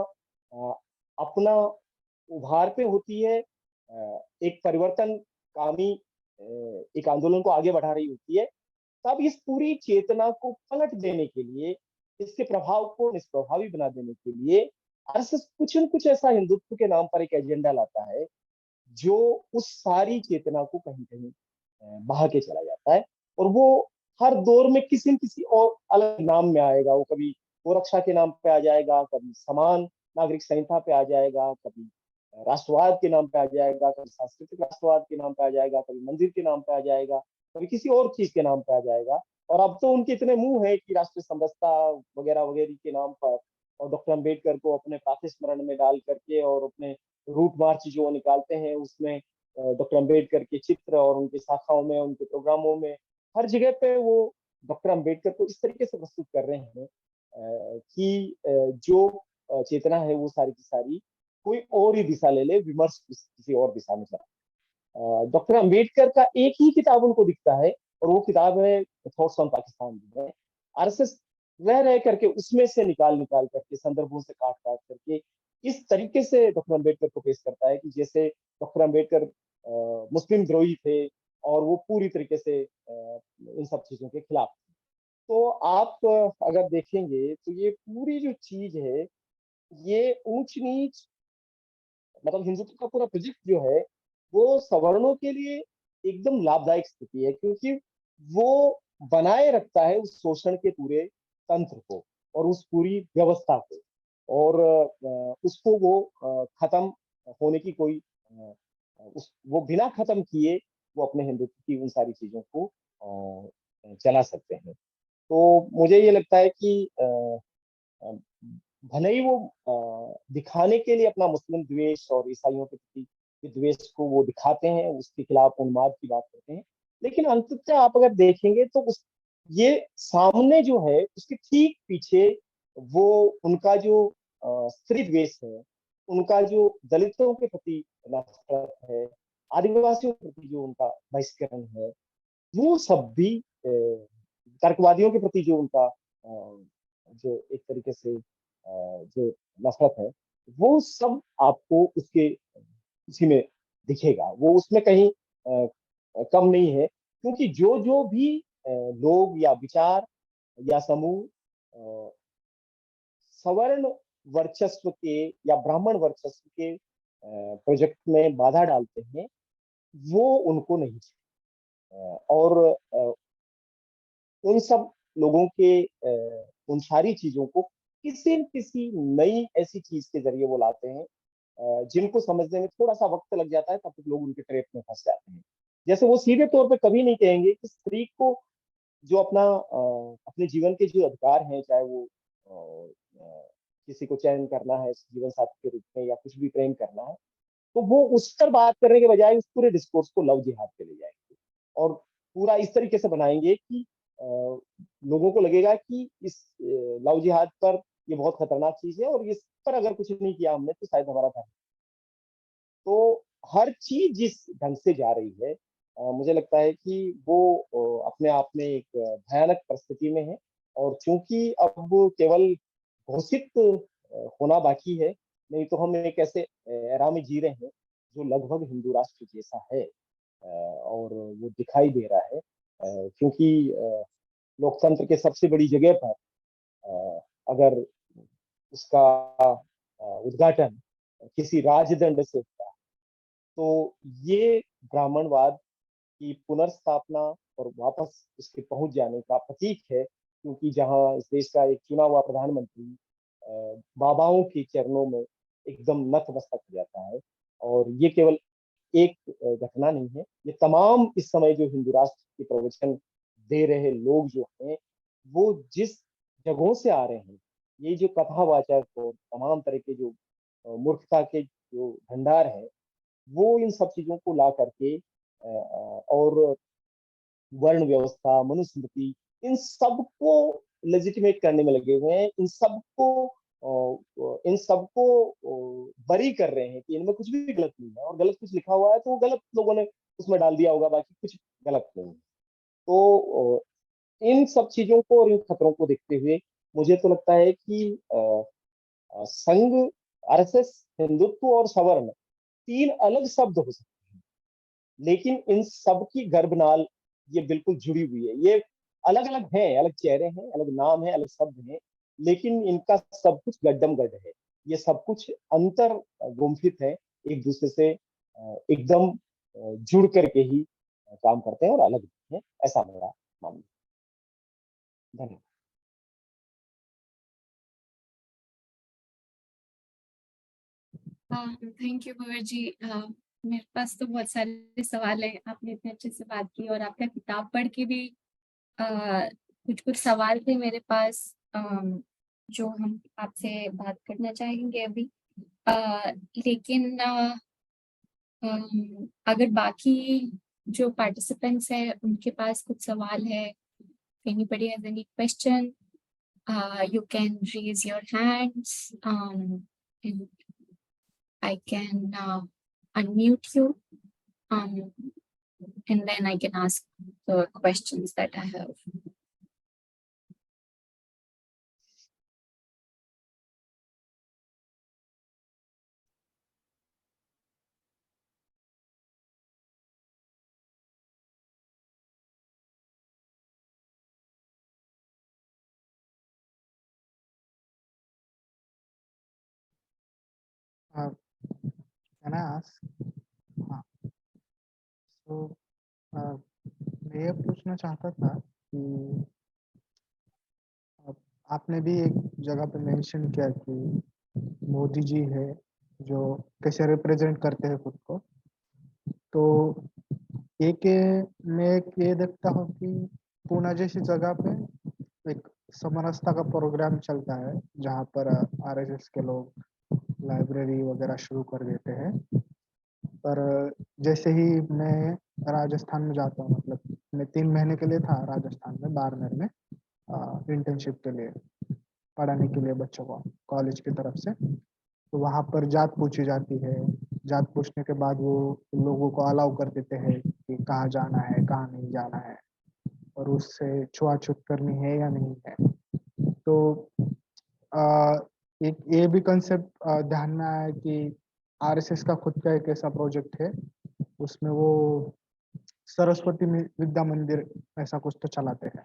अपना उभार पे होती है, एक परिवर्तनकामी एक आंदोलन को आगे बढ़ा रही होती है, तब इस पूरी चेतना को पलट देने के लिए, इसके प्रभाव को निष्प्रभावी बना देने के लिए आरएसएस कुछ न कुछ ऐसा हिंदुत्व के नाम पर एक एजेंडा लाता है, जो उस सारी चेतना को कहीं कहीं बहा के चला जाता है। और वो हर दौर में किसी न किसी और अलग नाम में आएगा। वो कभी गोरक्षा के नाम पे आ जाएगा, कभी समान नागरिक संहिता पे आ जाएगा, कभी राष्ट्रवाद के नाम पे आ जाएगा, कभी सांस्कृतिक राष्ट्रवाद के नाम पे आ जाएगा, कभी मंदिर के नाम पे आ जाएगा, कभी किसी और चीज के नाम पे आ जाएगा। और अब तो उनके इतने मुंह है कि राष्ट्रीय समरसता वगैरह वगैरह के नाम पर और डॉक्टर अम्बेडकर को अपने प्रातः स्मरण में डाल करके और अपने रूट मार्च जो वो निकालते हैं उसमें डॉक्टर अम्बेडकर के चित्र और उनकी शाखाओं में, उनके प्रोग्रामों में, हर जगह पे वो डॉक्टर अम्बेडकर को इस तरीके से प्रस्तुत कर रहे हैं कि जो चेतना है वो सारी की सारी कोई और ही दिशा ले ले, विमर्श किसी और दिशा में चला। डॉक्टर अम्बेडकर का एक ही किताब उनको दिखता है और वो किताब है थॉट्स ऑन पाकिस्तान में। आरएसएस रह रह करके उसमें से निकाल निकाल करके, संदर्भों से काट काट करके इस तरीके से डॉक्टर अम्बेडकर को पेश करता है कि जैसे डॉक्टर अम्बेडकर मुस्लिम द्रोही थे और वो पूरी तरीके से इन सब चीजों के खिलाफ थे। तो आप अगर देखेंगे तो ये पूरी जो चीज है, ये ऊंच नीच, मतलब हिंदुत्व का पूरा प्रोजेक्ट जो है वो सवर्णों के लिए एकदम लाभदायक स्थिति है, क्योंकि वो बनाए रखता है उस शोषण के पूरे तंत्र को और उस पूरी व्यवस्था को। और उसको वो खत्म होने की कोई वो बिना खत्म किए वो अपने हिंदुत्व की उन सारी चीजों को चला सकते हैं। तो मुझे ये लगता है कि अ, भले ही वो दिखाने के लिए अपना मुस्लिम द्वेष और ईसाइयों के प्रति द्वेष को वो दिखाते हैं, उसके खिलाफ उन्माद की बात करते हैं, लेकिन अंततः आप अगर देखेंगे तो उस ये सामने जो है उसके ठीक पीछे वो उनका जो स्त्री द्वेष है, उनका जो दलितों के प्रति नफरत है, आदिवासियों के प्रति जो उनका बहिष्करण है, वो सब भी तर्कवादियों के प्रति जो उनका जो एक तरीके से जो नफरत है, वो सब आपको उसके उसी में दिखेगा। वो उसमें कहीं कम नहीं है, क्योंकि जो जो भी लोग या विचार या समूह सवर्ण वर्चस्व के या ब्राह्मण वर्चस्व के प्रोजेक्ट में बाधा डालते हैं, वो उनको नहीं चाहिए। और उन सब लोगों के उन सारी चीजों को किसी न किसी नई ऐसी चीज के जरिए वो लाते हैं जिनको समझने में थोड़ा सा वक्त लग जाता है, तब तक लोग उनके ट्रैप में फंस जाते हैं। जैसे वो सीधे तौर पे कभी नहीं कहेंगे कि स्त्री को जो अपना अपने जीवन के जो अधिकार हैं, चाहे वो किसी को चयन करना है जीवन साथी के रूप में या कुछ भी प्रेम करना है, तो वो उस पर बात करने के बजाय उस पूरे डिस्कोर्स को लव जिहाद पे ले जाएंगे और पूरा इस तरीके से बनाएंगे कि लोगों को लगेगा कि इस लव जिहाद पर ये बहुत खतरनाक चीज है और इस पर अगर कुछ नहीं किया हमने तो शायद हमारा धर्म। तो हर चीज जिस ढंग से जा रही है, मुझे लगता है कि वो अपने आप में एक भयानक परिस्थिति में है। और चूंकि अब केवल घोषित होना बाकी है, नहीं तो हम एक ऐसे एरा में जी रहे हैं जो लगभग हिंदू राष्ट्र जैसा है और वो दिखाई दे रहा है, क्योंकि लोकतंत्र के सबसे बड़ी जगह पर अगर उसका उद्घाटन किसी राजदंड से होता है, तो ये ब्राह्मणवाद की पुनर्स्थापना और वापस उसके पहुंच जाने का प्रतीक है। क्योंकि जहां इस देश का एक चुना हुआ प्रधानमंत्री बाबाओं के चरणों में एकदम नतमस्तक हो जाता है। और ये केवल एक घटना नहीं है, ये तमाम इस समय जो हिंदू राष्ट्र के प्रवचन दे रहे लोग जो हैं, वो जिस जगहों से आ रहे हैं, ये जो कथावाचक और तमाम तरह के जो मूर्खता के जो भंडार है, वो इन सब चीजों को ला करके और वर्ण व्यवस्था, मनुस्मृति, इन सबको लेजिटिमेट करने में लगे हुए हैं। इन सबको बरी कर रहे हैं कि इनमें कुछ भी गलत नहीं है, और गलत कुछ लिखा हुआ है तो वो गलत लोगों ने उसमें डाल दिया होगा, बाकी कुछ गलत नहीं है। तो इन सब चीजों को और इन खतरों को देखते हुए मुझे तो लगता है कि संघ, आरएसएस, हिंदुत्व और सवर्ण तीन अलग शब्द हो सकते हैं, लेकिन इन सब की गर्भनाल ये बिल्कुल जुड़ी हुई है। ये अलग अलग हैं, अलग चेहरे हैं, अलग नाम है, अलग शब्द हैं, लेकिन इनका सब कुछ गड्ढम गड्ढ है। ये सब कुछ अंतर गुम्फित है, एक दूसरे से एकदम जुड़ करके ही काम करते हैं और अलग नहीं है, ऐसा मेरा मानना है। धन्यवाद। थैंक यू भैया जी। मेरे पास तो बहुत सारे सवाल है, आपने इतने अच्छे से बात की और आपका किताब पढ़ के भी कुछ कुछ सवाल थे मेरे पास, जो हम आपसे बात करना चाहेंगे अभी। लेकिन अगर बाकी जो पार्टिसिपेंट्स हैं उनके पास कुछ सवाल है, anybody has any question, you can raise your hands, and I can unmute you, um, and then I can ask the questions that I have. Can I ask? हाँ, तो मैं ये पूछना चाहता था कि आपने भी एक जगह पे मेंशन किया कि मोदी जी है जो कैसे रिप्रेजेंट करते हैं खुद को। तो एक मैं एक ये देखता हूँ कि पूना जैसी जगह पे एक समरसता का प्रोग्राम चलता है जहाँ पर आरएसएस के लोग लाइब्रेरी वगैरह शुरू कर देते हैं। पर जैसे ही मैं राजस्थान में जाता हूँ, मतलब मैं 3 महीने के लिए था राजस्थान में, बाड़मेर में इंटर्नशिप के लिए, पढ़ाने के लिए बच्चों को कॉलेज की तरफ से। तो वहाँ पर जात पूछी जाती है। जात पूछने के बाद वो लोगों को अलाउ कर देते हैं कि कहाँ जाना है, कहाँ नहीं जाना है, और उससे छुआछूत करनी है या नहीं है। तो आ, एक ये भी कंसेप्ट ध्यान में आया कि आरएसएस का खुद का एक ऐसा प्रोजेक्ट है, उसमें वो सरस्वती विद्या मंदिर ऐसा कुछ तो चलाते हैं।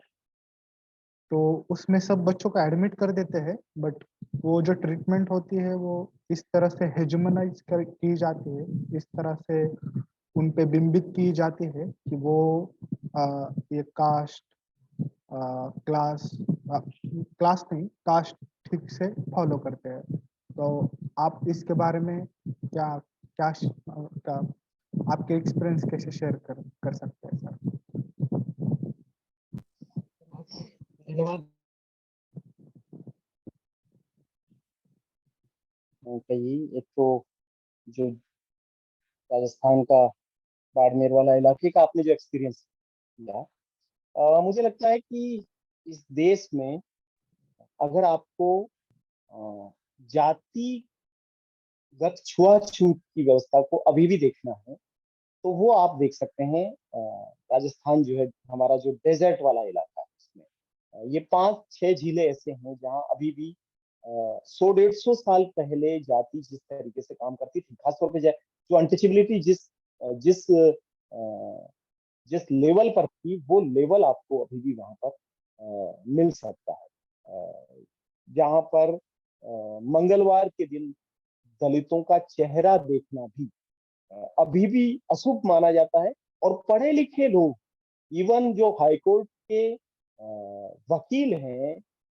तो उसमें सब बच्चों को एडमिट कर देते हैं, बट वो जो ट्रीटमेंट होती है वो इस तरह से हेजमनाइज की जाती है, इस तरह से उन पे बिंबित की जाती है कि वो ये कास्ट, क्लास, क्लास नहीं, कास्ट ठीक से फॉलो करते हैं। तो आप इसके बारे में क्या क्या क्या आपके एक्सपीरियंस कैसे शेयर कर सकते हैं सर? धन्यवाद। कही एक तो जो राजस्थान का बाड़मेर वाला इलाके का आपने जो एक्सपीरियंस किया, मुझे लगता है कि इस देश में अगर आपको जातिगत छुआछूत की व्यवस्था को अभी भी देखना है, तो वो आप देख सकते हैं। राजस्थान जो है हमारा, जो डेजर्ट वाला इलाका है, उसमें ये 5-6 झीलें ऐसे हैं जहाँ अभी भी 100-150 साल पहले जाति जिस तरीके से काम करती थी, खासतौर पे जो अनटचेबिलिटी जिस जिस लेवल पर थी, वो लेवल आपको अभी भी वहां पर मिल सकता है। जहां पर मंगलवार के दिन दलितों का चेहरा देखना भी अभी भी अशुभ माना जाता है। और पढ़े लिखे लोग, इवन जो हाईकोर्ट के वकील हैं,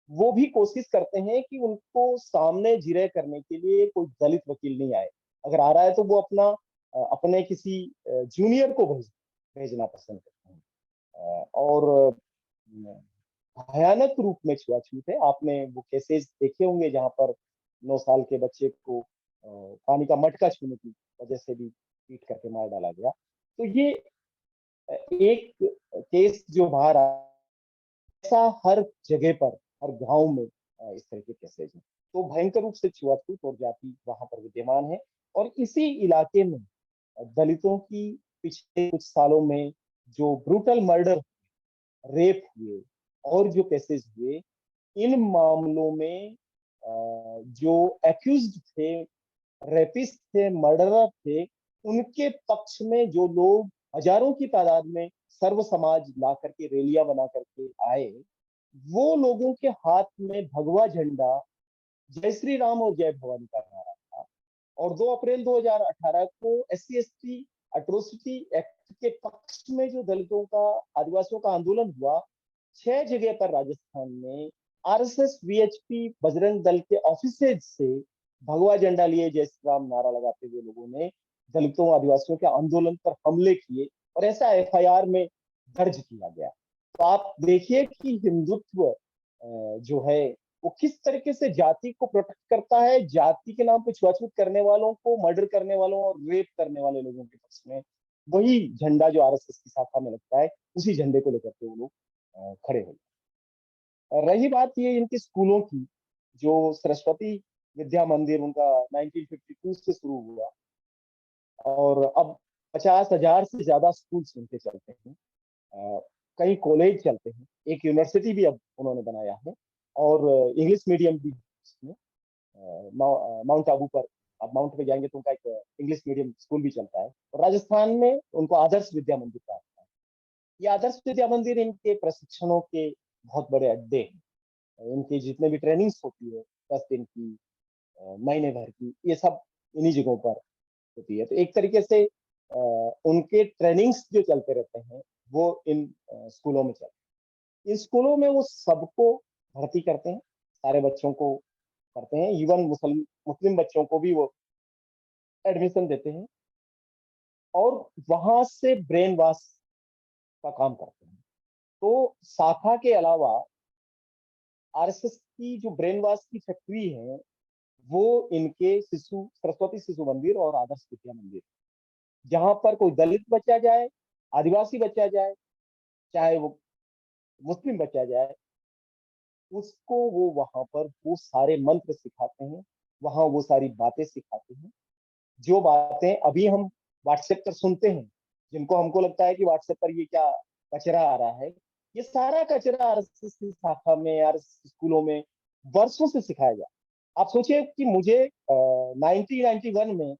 वो भी कोशिश करते हैं कि उनको सामने जिरह करने के लिए कोई दलित वकील नहीं आए। अगर आ रहा है तो वो अपने किसी जूनियर को भेजना पसंद करते हैं। और भयानक रूप में छुआछूत है। आपने वो केसेस देखे होंगे जहां पर 9 साल के बच्चे को पानी का मटका छूने की वजह से भी पीट करके मार डाला गया। तो ये एक केस जो बाहर आया, ऐसा हर जगह पर, हर गांव में इस तरह के केसेज हैं। तो भयंकर रूप से छुआछूत और जाति वहां पर विद्यमान है। और इसी इलाके में दलितों की पिछले कुछ सालों में जो ब्रूटल मर्डर, रेप हुए और जो केसेस हुए, इन मामलों में जो एक्यूज्ड थे, रेपिस्ट थे, मर्डरर थे, उनके पक्ष में जो लोग हजारों की तादाद में सर्व समाज ला करके रैलियां बना करके आए, वो लोगों के हाथ में भगवा झंडा, जय श्री राम और जय भवानी का नारा था। और 2 अप्रैल 2018 को SC/ST अट्रोसिटी एक्ट के पक्ष में जो दलितों का, आदिवासियों का आंदोलन हुआ, 6 जगह पर राजस्थान में RSS VHP बजरंग दल के ऑफिसेज से भगवा झंडा लिए जय श्री राम नारा लगाते हुए लोगों ने दलितों, आदिवासियों के आंदोलन पर हमले किए और ऐसा FIR में दर्ज किया गया। तो आप देखिए कि हिंदुत्व जो है वो किस तरीके से जाति को प्रोटेक्ट करता है, जाति के नाम पे छुआछूत करने वालों को, मर्डर करने वालों और रेप करने वाले लोगों के पक्ष में वही झंडा जो RSS की शाखा में लगता है, उसी झंडे को लेकर के वो लोग खड़े हो। रही बात ये इनके स्कूलों की, जो सरस्वती विद्या मंदिर उनका 1952 से शुरू हुआ और अब 50,000 से ज्यादा स्कूल उनके चलते हैं। कई कॉलेज चलते हैं, एक यूनिवर्सिटी भी अब उन्होंने बनाया है और इंग्लिश मीडियम भी इसमें माउंट आबू पर, आप माउंट पे जाएंगे तो उनका एक इंग्लिश मीडियम स्कूल भी चलता है। और राजस्थान में उनको आदर्श विद्या मंदिर कहा जाता है। ये आदर्श विद्या मंदिर इनके प्रशिक्षणों के बहुत बड़े अड्डे हैं। इनकी जितने भी ट्रेनिंग्स होती है 10 दिन की, महीने भर की, ये सब इन्हीं जगहों पर होती है। तो एक तरीके से उनके ट्रेनिंग्स जो चलते रहते हैं वो इन स्कूलों में चलते हैं। इन स्कूलों में वो सबको भर्ती करते हैं, सारे बच्चों को करते हैं, इवन मुस्लिम बच्चों को भी वो एडमिशन देते हैं और वहां से ब्रेन वॉश का काम करते हैं। तो शाखा के अलावा RSS की जो ब्रेन वॉश की फैक्ट्री है वो इनके सरस्वती शिशु मंदिर और आदर्श विद्या मंदिर, जहां पर कोई दलित बच्चा जाए, आदिवासी बच्चा जाए, चाहे वो मुस्लिम बच्चा जाए, उसको वो वहां पर वो सारे मंत्र सिखाते हैं, वहां वो सारी बातें सिखाते हैं। जो बातें अभी हम व्हाट्सएप पर सुनते हैं, जिनको हमको लगता है कि व्हाट्सएप पर ये क्या कचरा आ रहा है, ये सारा कचरा RSS की शाखा में, RSS स्कूलों में वर्षों से सिखाया जाए। आप सोचिए कि मुझे 1991 में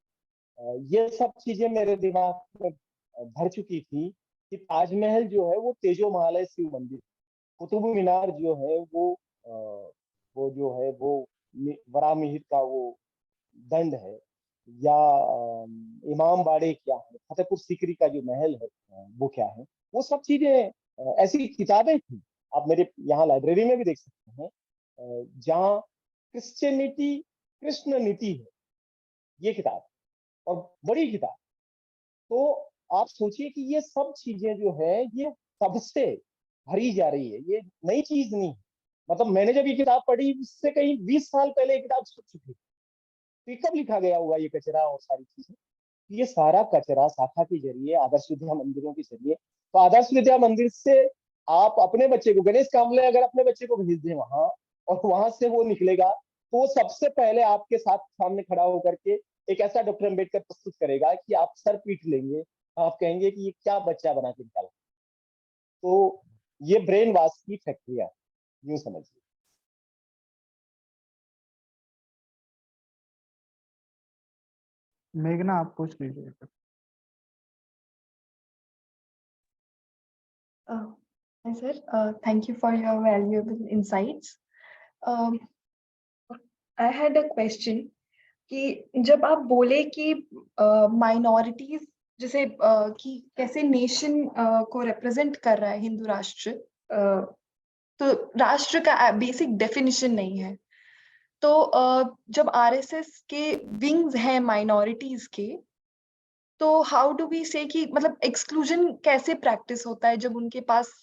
ये सब चीजें मेरे दिमाग में भर चुकी थी कि ताजमहल जो है वो तेजो महालय शिव मंदिर, कुतुब मीनार जो है वो जो है वो वराह मिहिर का वो दंड है, या इमाम बाड़े क्या है, फतेहपुर सीकरी का जो महल है वो क्या है, वो सब चीजें ऐसी किताबें थी। आप मेरे यहाँ लाइब्रेरी में भी देख सकते हैं, जहाँ क्रिश्चियनिटी कृष्ण नीति है ये किताब, और बड़ी किताब। तो आप सोचिए कि ये सब चीजें जो है ये कब से भरी जा रही है, ये नई चीज नहीं है। मतलब मैंने जब ये किताब पढ़ी उससे कहीं 20 साल पहले ये किताब छप चुकी, तो कब लिखा गया होगा ये कचरा और सारी चीजें। ये सारा कचरा शाखा के जरिए, आदर्श विद्या मंदिरों के जरिए, तो आदर्श विद्या मंदिर से आप अपने बच्चे को, गणेश कामले अगर अपने बच्चे को भेज दें वहां और वहां से वो निकलेगा, तो वो सबसे पहले आपके साथ सामने खड़ा होकर के एक ऐसा डॉक्टर अम्बेडकर प्रस्तुत करेगा कि आप सर पीट लेंगे, आप कहेंगे कि ये क्या बच्चा बना के निकाला। तो ये ब्रेन वॉश की फैक्ट्री है, यूं समझिए। मेघना आप पूछ लीजिए। Hi sir, thank you for your valuable insights. I had a question कि जब आप बोले कि माइनॉरिटीज जैसे कि कैसे नेशन को रिप्रेजेंट कर रहा है हिंदू राष्ट्र तो राष्ट्र का बेसिक डेफिनेशन नहीं है। तो जब आरएसएस के विंग्स हैं माइनॉरिटीज के, तो हाउ डू वी से कि मतलब एक्सक्लूजन कैसे प्रैक्टिस होता है जब उनके पास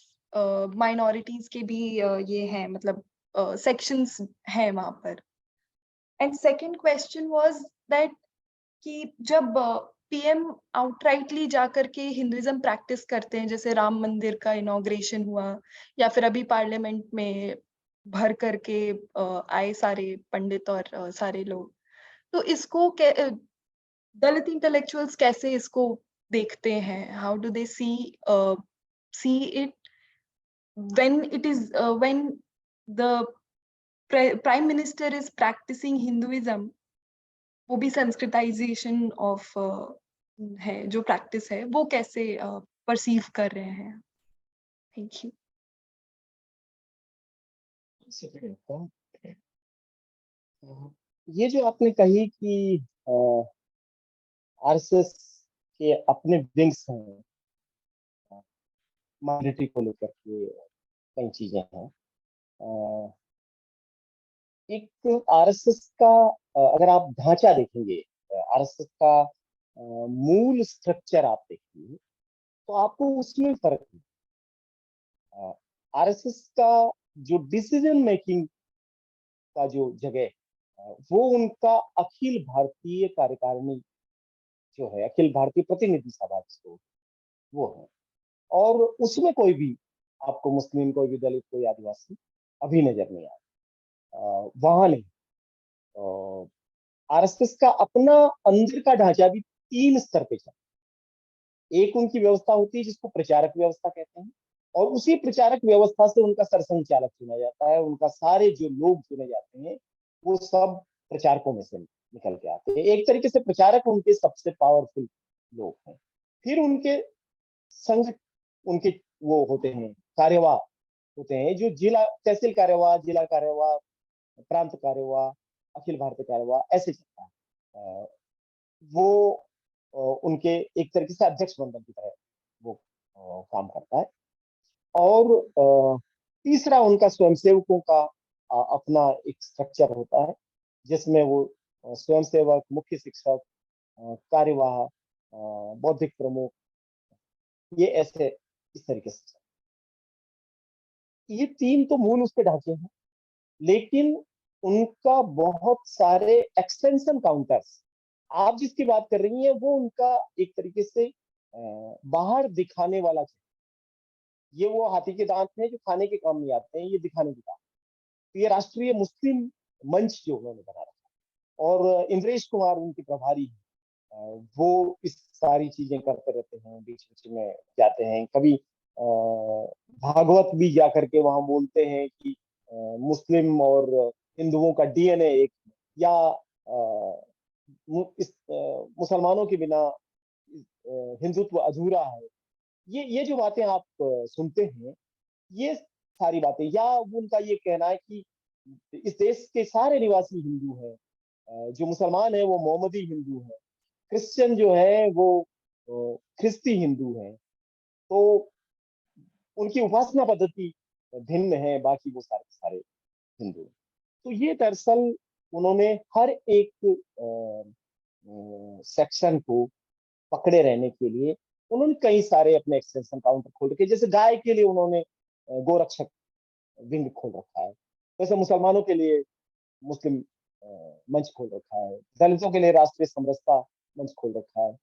माइनॉरिटीज के भी ये हैं, मतलब सेक्शंस हैं वहां पर। And second question was that कि जब पीएम आउटराइटली जाकर के हिंदुइज्म प्रैक्टिस करते हैं, जैसे राम मंदिर का इनॉग्रेशन हुआ, या फिर अभी पार्लियामेंट में भर करके आए सारे पंडित और सारे लोग, तो इसको दलित इंटेलेक्चुअल्स कैसे इसको देखते हैं? How do they see it when it is when the prime minister is practicing Hinduism, वो भी संस्कृताइजेशन ऑफ है जो प्रैक्टिस है, वो कैसे परसीव कर रहे हैं? Thank you. ये जो आपने कही कि आरएसएस के अपने विंग्स हैं, माइनॉरिटी को लेकर के कई चीजें हैं। एक आरएसएस का अगर आप ढांचा देखेंगे, आरएसएस का मूल स्ट्रक्चर आप देखेंगे, तो आपको उसमें फर्क है। आरएसएस का जो डिसीजन मेकिंग का जो जगह, वो उनका अखिल भारतीय कार्यकारिणी जो है, अखिल भारतीय प्रतिनिधि सभा जिसको, वो है। और उसमें कोई भी आपको मुस्लिम, कोई भी दलित, कोई आदिवासी अभी नजर नहीं आया, वहां नहीं। आरएसएस का अपना अंदर का ढांचा भी 3 स्तर पे चलता है। एक उनकी व्यवस्था होती है जिसको प्रचारक व्यवस्था कहते हैं, और उसी प्रचारक व्यवस्था से उनका सरसंघचालक चुना जाता है। उनका सारे जो लोग चुने जाते हैं वो सब प्रचारकों में से निकल के आते हैं। एक तरीके से प्रचारक उनके सबसे पावरफुल लोग हैं। फिर उनके संघ, उनके वो होते हैं कार्यवाह होते हैं, जो जिला तहसील कार्यवाह, जिला कार्यवाह, प्रांत कार्यवाह, अखिल भारतीय कार्यवाह, ऐसे चलता है। वो उनके एक तरीके से अध्यक्ष मंडल की तरह वो काम करता है। और तीसरा उनका स्वयंसेवकों का अपना एक स्ट्रक्चर होता है, जिसमें वो स्वयंसेवक, मुख्य शिक्षक, कार्यवाह, बौद्धिक प्रमुख, ये ऐसे इस तरीके से। ये 3 तो मूल उसके ढांचे हैं, लेकिन उनका बहुत सारे एक्सटेंशन काउंटर्स, आप जिसकी बात कर रही हैं वो उनका एक तरीके से बाहर दिखाने वाला चीज। ये वो हाथी के दांत हैं जो खाने के काम नहीं आते हैं, ये दिखाने के काम। तो ये राष्ट्रीय मुस्लिम मंच जो उन्होंने बना रखा, और इंद्रेश कुमार उनके प्रभारी हैं, वो इस सारी चीजें करते रहते हैं, बीच बीच में जाते हैं। कभी भागवत भी जा करके वहां बोलते हैं कि मुस्लिम और हिंदुओं का डीएनए एक, या मुसलमानों के बिना हिंदुत्व अधूरा है। ये जो बातें आप सुनते हैं, ये सारी बातें, या उनका ये कहना है कि इस देश के सारे निवासी हिंदू हैं, जो मुसलमान है वो मोहम्मदी हिंदू है, क्रिश्चियन जो है वो ख्रिस्ती हिंदू है। तो उनकी उपासना पद्धति भिन्न है, बाकी वो सारे सारे हिंदू। तो ये दरअसल उन्होंने हर एक सेक्शन को पकड़े रहने के लिए उन्होंने कई सारे अपने एक्सटेंशन काउंटर खोल रखे। जैसे गाय के लिए उन्होंने गोरक्षक विंग खोल रखा है, वैसे मुसलमानों के लिए मुस्लिम मंच खोल रखा है, दलितों के लिए राष्ट्रीय समरसता मंच खोल रखा है,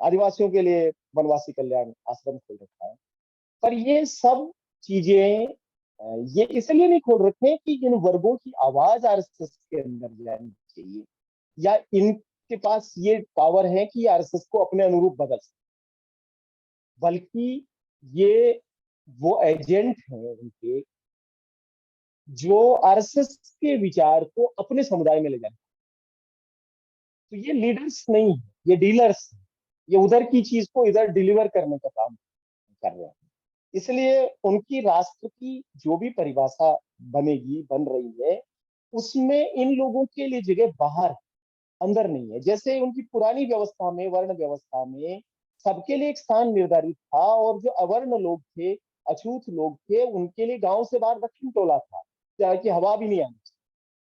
आदिवासियों के लिए वनवासी कल्याण आश्रम खोल रखा है। पर ये सब चीजें ये इसलिए नहीं खोल रखे कि इन वर्गों की आवाज आरएसएस के अंदर जानी चाहिए, या इनके पास ये पावर है कि आरएसएस को अपने अनुरूप बदल सके, बल्कि ये वो एजेंट हैं उनके जो आरएसएस के विचार को अपने समुदाय में ले जाए। तो ये लीडर्स नहीं है, ये डीलर्स हैं। ये उधर की चीज को इधर डिलीवर करने का काम कर रहे हैं। इसलिए उनकी राष्ट्र की जो भी परिभाषा बनेगी, बन रही है, उसमें इन लोगों के लिए जगह बाहर, अंदर नहीं है। जैसे उनकी पुरानी व्यवस्था में, वर्ण व्यवस्था में सबके लिए एक स्थान निर्धारित था, और जो अवर्ण लोग थे अछूत लोग थे, उनके लिए गांव से बाहर दक्षिण टोला था, जहाँ की हवा भी नहीं आनी।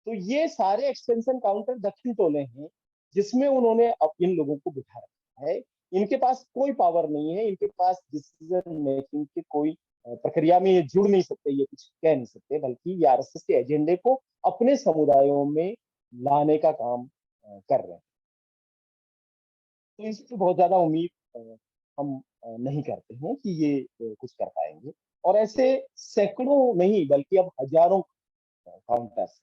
तो ये सारे एक्सटेंशन काउंटर दक्षिण टोले हैं, जिसमें उन्होंने अब इन लोगों को बिठा रखा है। इनके पास कोई पावर नहीं है, इनके पास डिसीजन मेकिंग की कोई प्रक्रिया में ये जुड़ नहीं सकते, ये कुछ कह नहीं सकते, बल्कि ये आरएसएस के एजेंडे को अपने समुदायों में लाने का काम कर रहे हैं। तो इससे बहुत ज्यादा उम्मीद हम नहीं करते हैं कि ये कुछ कर पाएंगे। और ऐसे सैकड़ों नहीं बल्कि अब हजारों काउंटर्स।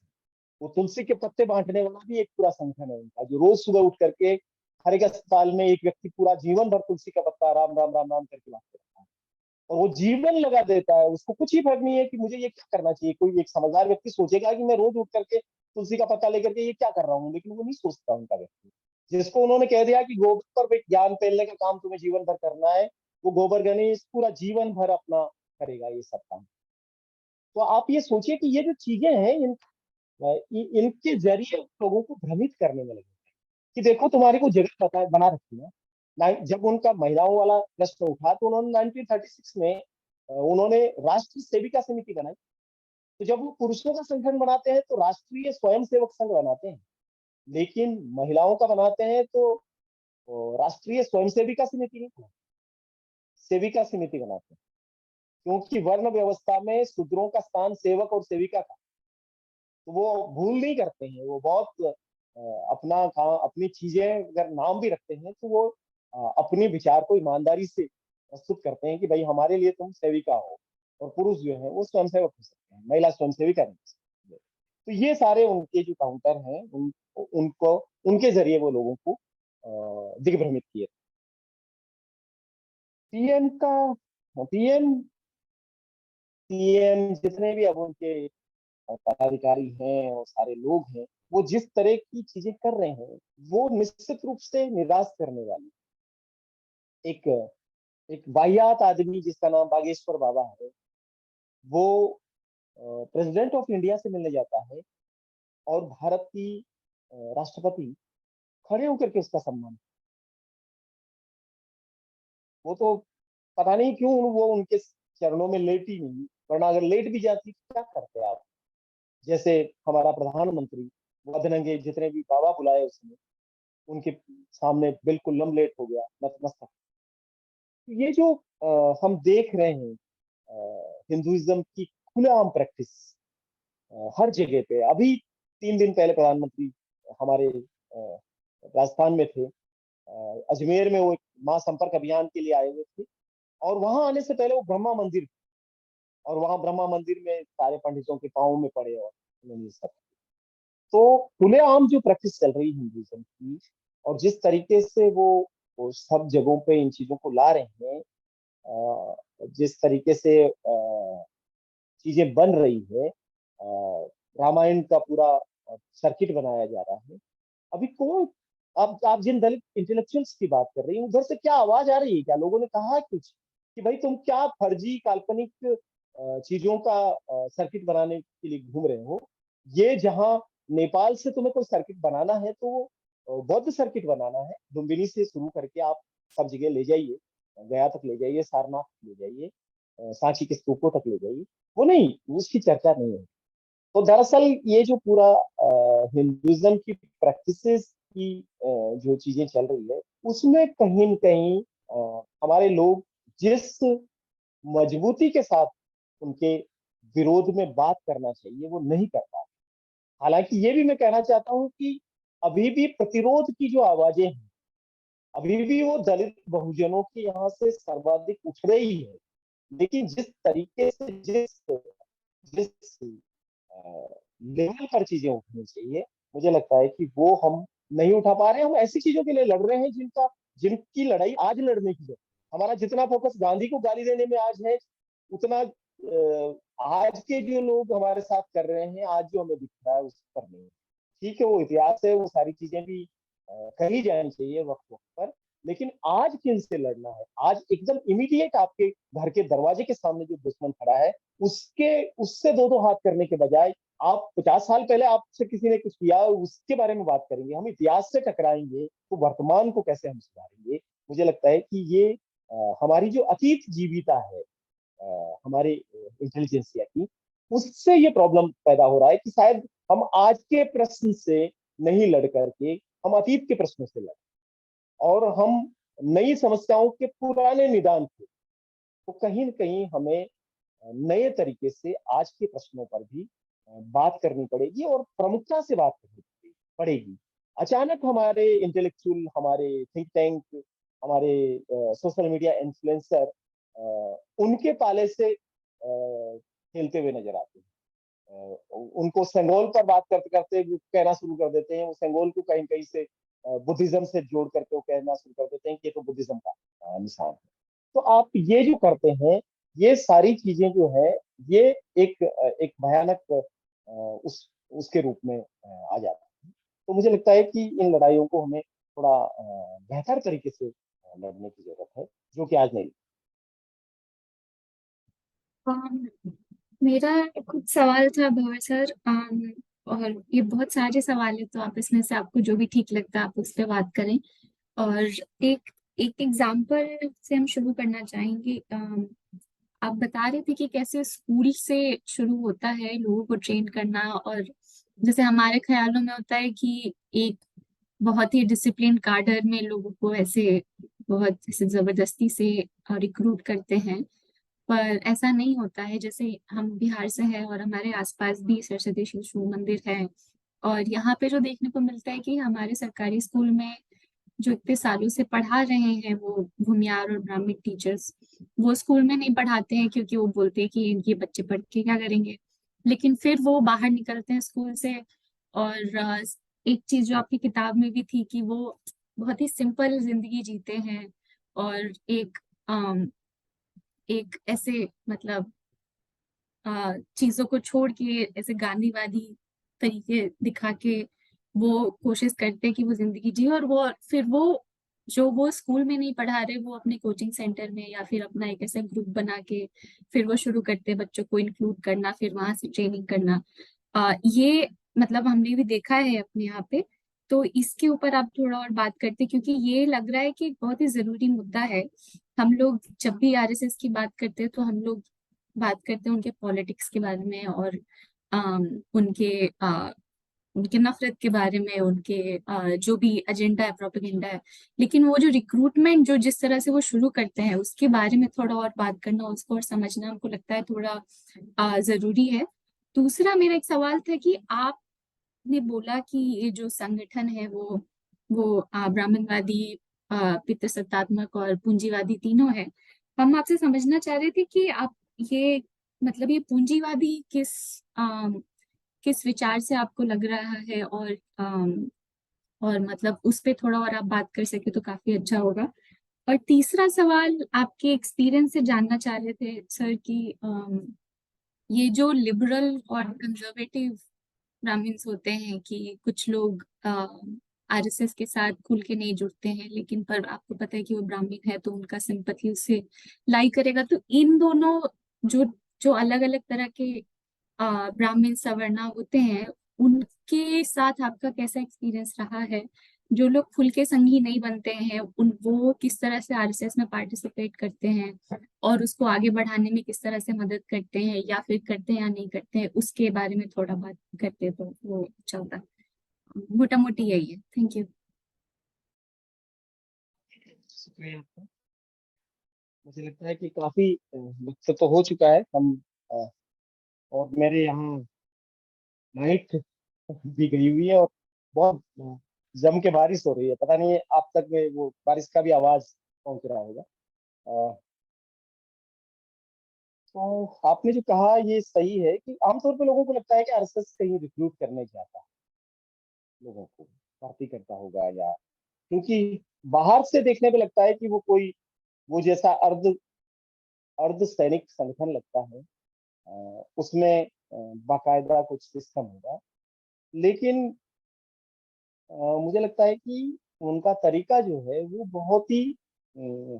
वो तुलसी के पत्ते बांटने वाला भी एक पूरा संगठन है उनका, जो रोज सुबह उठ करके हर एक अस्पताल में एक व्यक्ति पूरा जीवन भर तुलसी का पत्ता राम राम राम राम करके बांटते रहता है, और वो जीवन लगा देता है। उसको कुछ ही फर्क नहीं है कि मुझे ये क्या करना चाहिए। कोई एक समझदार व्यक्ति सोचेगा कि मैं रोज उठ करके तुलसी का पत्ता लेकर के ये क्या कर रहा हूँ, लेकिन वो नहीं सोचता उनका व्यक्ति। जिसको उन्होंने कह दिया कि गोबर पर ज्ञान फैलने का काम तुम्हें जीवन भर करना है, वो गोबर गणेश पूरा जीवन भर अपना करेगा ये सब काम। तो आप ये सोचिए कि ये जो चीजें हैं इनके जरिए लोगों को भ्रमित करने में लगे कि देखो तुम्हारी को जगह पता बना रखी है। जब उनका महिलाओं वाला प्रश्न उठा तो उन्होंने 1936 में उन्होंने राष्ट्रीय सेविका समिति बनाई। तो जब वो पुरुषों का संगठन बनाते हैं तो राष्ट्रीय स्वयंसेवक संघ बनाते हैं, लेकिन महिलाओं का बनाते हैं तो राष्ट्रीय स्वयंसेविका समिति नहीं बनाते, सेविका समिति बनाते हैं। क्योंकि वर्ण व्यवस्था में शूद्रों का स्थान सेवक और सेविका का, तो वो भूल नहीं करते हैं। वो बहुत अपना काम, अपनी चीजें अगर नाम भी रखते हैं तो वो अपने विचार को ईमानदारी से प्रस्तुत करते हैं कि भाई हमारे लिए तुम सेविका हो, और पुरुष जो है वो स्वयंसेवक हो सकते हैं, महिला स्वयंसेविका नहीं हो सकती। तो ये सारे उनके जो काउंटर हैं उनको उनके जरिए वो लोगों को दिग्भ्रमित किए। पीएम का पीएम पीएम जितने भी अब उनके पदाधिकारी हैं और सारे लोग हैं, वो जिस तरह की चीजें कर रहे हैं वो निश्चित रूप से निराश करने वाली। एक एक वाहियात आदमी जिसका नाम बागेश्वर बाबा है, वो प्रेसिडेंट ऑफ इंडिया से मिलने जाता है और भारत की राष्ट्रपति खड़े होकर के उसका सम्मान। वो तो पता नहीं क्यों वो उनके चरणों में लेटी नहीं, वरना अगर लेट भी जाती तो क्या करते आप। जैसे हमारा प्रधानमंत्री वदनंगे जितने भी बाबा बुलाए उसने, उनके सामने बिल्कुल लमलेट हो गया, नतमस्तक। ये जो हम देख रहे हैं हिंदुइज्म की खुलेआम प्रैक्टिस हर जगह पे। अभी 3 दिन पहले प्रधानमंत्री हमारे राजस्थान में थे, अजमेर में वो एक मां संपर्क अभियान के लिए आए हुए थे, और वहां आने से पहले वो ब्रह्मा मंदिर, और वहां ब्रह्मा मंदिर में सारे पंडितों के पांव में पड़े और उन्होंने सब। तो खुलेआम जो प्रैक्टिस चल रही है हिंदुइज्म की, और जिस तरीके से वो सब जगहों पे इन चीजों को ला रहे हैं, जिस तरीके से चीजें बन रही है, रामायण का पूरा सर्किट बनाया जा रहा है। अभी कौन, आप जिन दलित इंटेलेक्चुअल्स की बात कर रही हैं, उधर से क्या आवाज आ रही है? क्या लोगों ने कहा कुछ कि भाई तुम क्या फर्जी काल्पनिक चीजों का सर्किट बनाने के लिए घूम रहे हो? ये जहां नेपाल से तुम्हें कोई सर्किट बनाना है तो वो बौद्ध सर्किट बनाना है, लुम्बिनी से शुरू करके आप सब जगह ले जाइए, गया तक ले जाइए, सारनाथ ले जाइए, सांची के स्तूपों तक ले जाइए, वो नहीं, उसकी चर्चा नहीं है। तो दरअसल ये जो पूरा हिंदुइज्म की प्रैक्टिसेस की जो चीजें चल रही है, उसमें कहीं न कहीं हमारे लोग जिस मजबूती के साथ उनके विरोध में बात करना चाहिए वो नहीं कर पा रहे। हालांकि ये भी मैं कहना चाहता हूँ कि अभी भी प्रतिरोध की जो आवाजें हैं, अभी भी वो दलित बहुजनों के यहाँ से सर्वाधिक उठ रही है। लेकिन जिस तरीके से जिस जिस लेवल पर चीजें उठनी चाहिए, मुझे लगता है कि वो हम नहीं उठा पा रहे हैं। हम ऐसी चीजों के लिए लड़ रहे हैं जिनकी लड़ाई आज लड़ने की है। हमारा जितना फोकस गांधी को गाली देने में आज है, उतना आज के जो लोग हमारे साथ कर रहे हैं, आज जो हमें दिख रहा है उस पर नहीं। ठीक है, वो इतिहास है, वो सारी चीजें भी कही जानी चाहिए वक्त वक्त पर, लेकिन आज किन से लड़ना है? आज एकदम इमीडिएट आपके घर के दरवाजे के सामने जो दुश्मन खड़ा है, उससे दो हाथ करने के बजाय आप 50 साल पहले आपसे किसी ने कुछ किया उसके बारे में बात करेंगे। हम इतिहास से टकराएंगे तो वर्तमान को कैसे हम सुधारेंगे? मुझे लगता है कि ये हमारी जो अतीत जीविता है, हमारी इंटेलिजेंसिया की, उससे ये प्रॉब्लम पैदा हो रहा है कि शायद हम आज के प्रश्न से नहीं लड़ करके हम अतीत के प्रश्नों से लड़, और हम नई समस्याओं के पुराने निदान थे। तो कहीं न कहीं हमें नए तरीके से आज के प्रश्नों पर भी बात करनी पड़ेगी और प्रमुखता से बात करनी पड़ेगी। अचानक हमारे इंटेलेक्चुअल, हमारे थिंक टैंक, हमारे सोशल मीडिया इन्फ्लुएंसर उनके पाले से खेलते हुए नजर आते हैं। उनको सेंगोल पर बात करते-करते वो कहना शुरू कर देते हैं, वो सेंगोल को कहीं-कहीं से बुद्धिज़्म से जोड़ करके वो कहना शुरू कर देते हैं कि ये तो बुद्धिज़्म का निशान है। तो आप ये जो करते हैं, ये सारी चीज़ें जो है, ये एक भयानक उसके रूप में आ जाती हैं। तो मुझे लगता है कि इन लड़ाइयों को हमें थोड़ा बेहतर तरीके से लड़ने की ज़रूरत है, जो कि आज नहीं। Um, मेरा कुछ सवाल था भंवर सर, और ये बहुत सारे सवाल है, तो आप इसमें से आपको जो भी ठीक लगता है आप उस पर बात करें। और एक एक एग्जाम्पल से हम शुरू करना चाहेंगे। आप बता रहे थे कि कैसे स्कूल से शुरू होता है लोगों को ट्रेन करना, और जैसे हमारे ख्यालों में होता है कि एक बहुत ही डिसिप्लिन कार्डर में लोगों को ऐसे बहुत ऐसे जबरदस्ती से रिक्रूट करते हैं, पर ऐसा नहीं होता है। जैसे हम बिहार से हैं और हमारे आसपास भी सरस्वती शिशु मंदिर है, और यहाँ पे जो देखने को मिलता है कि हमारे सरकारी स्कूल में जो इतने सालों से पढ़ा रहे हैं वो भूमियार और ब्राह्मण टीचर्स, वो स्कूल में नहीं पढ़ाते हैं क्योंकि वो बोलते हैं कि इनके बच्चे पढ़ के क्या करेंगे। लेकिन फिर वो बाहर निकलते हैं स्कूल से, और एक चीज जो आपकी किताब में भी थी कि वो बहुत ही सिंपल जिंदगी जीते हैं, और एक ऐसे मतलब चीजों को छोड़ के ऐसे गांधीवादी तरीके दिखा के वो कोशिश करते हैं कि वो जिंदगी जिए, और वो फिर वो जो वो स्कूल में नहीं पढ़ा रहे वो अपने कोचिंग सेंटर में या फिर अपना एक ऐसा ग्रुप बना के फिर वो शुरू करते हैं बच्चों को इंक्लूड करना, फिर वहां से ट्रेनिंग करना। ये मतलब हमने भी देखा है अपने यहाँ पे। तो इसके ऊपर आप थोड़ा और बात करते, क्योंकि ये लग रहा है कि एक बहुत ही जरूरी मुद्दा है। हम लोग जब भी आरएसएस की बात करते हैं तो हम लोग बात करते हैं उनके पॉलिटिक्स के बारे में, और उनके उनके नफरत के बारे में, उनके जो भी एजेंडा है, प्रोपेगेंडा है। लेकिन वो जो रिक्रूटमेंट जो जिस तरह से वो शुरू करते हैं उसके बारे में थोड़ा और बात करना, उसको और समझना हमको लगता है थोड़ा जरूरी है। दूसरा मेरा एक सवाल था कि आपने बोला कि ये जो संगठन है वो ब्राह्मणवादी, पितृसत्तात्मक और पूंजीवादी तीनों है। हम आपसे समझना चाह रहे थे कि आप ये मतलब ये पूंजीवादी किस विचार से आपको लग रहा है, और मतलब उस पे थोड़ा और आप बात कर सके तो काफी अच्छा होगा। और तीसरा सवाल आपके एक्सपीरियंस से जानना चाह रहे थे सर कि ये जो लिबरल और कंजर्वेटिव ब्राह्मण्स होते हैं कि कुछ लोग आरएसएस के साथ खुल के नहीं जुड़ते हैं, लेकिन पर आपको पता है कि वो ब्राह्मण है तो उनका सिंपैथी उससे लाई करेगा। तो इन दोनों जो जो अलग अलग तरह के ब्राह्मण सवर्णा होते हैं उनके साथ आपका कैसा एक्सपीरियंस रहा है? जो लोग खुल के संघी नहीं बनते हैं उन वो किस तरह से आरएसएस में पार्टिसिपेट करते हैं और उसको आगे बढ़ाने में किस तरह से मदद करते हैं, या फिर करते हैं या नहीं करते हैं, उसके बारे में थोड़ा बात करते तो वो अच्छा होता। मोटा मोटी यही है। Thank you. शुक्रिया आपका। मुझे लगता है कि काफ़ी वक़्त तो हो चुका है, हम और मेरे यहाँ लाइट भी गई हुई है और बहुत जम के बारिश हो रही है। पता नहीं आप तक में वो बारिश का भी आवाज़ पहुँच रहा होगा। तो आपने जो कहा ये सही है कि आमतौर पे लोगों को लगता है कि आरएसएस कहीं रिक्रूट करने जाता है, लोगों को भर्ती करता होगा, या क्योंकि बाहर से देखने पे लगता है कि वो जैसा अर्ध अर्ध सैनिक संगठन लगता है। उसमें बाकायदा कुछ सिस्टम होगा, लेकिन मुझे लगता है कि उनका तरीका जो है वो बहुत ही अ,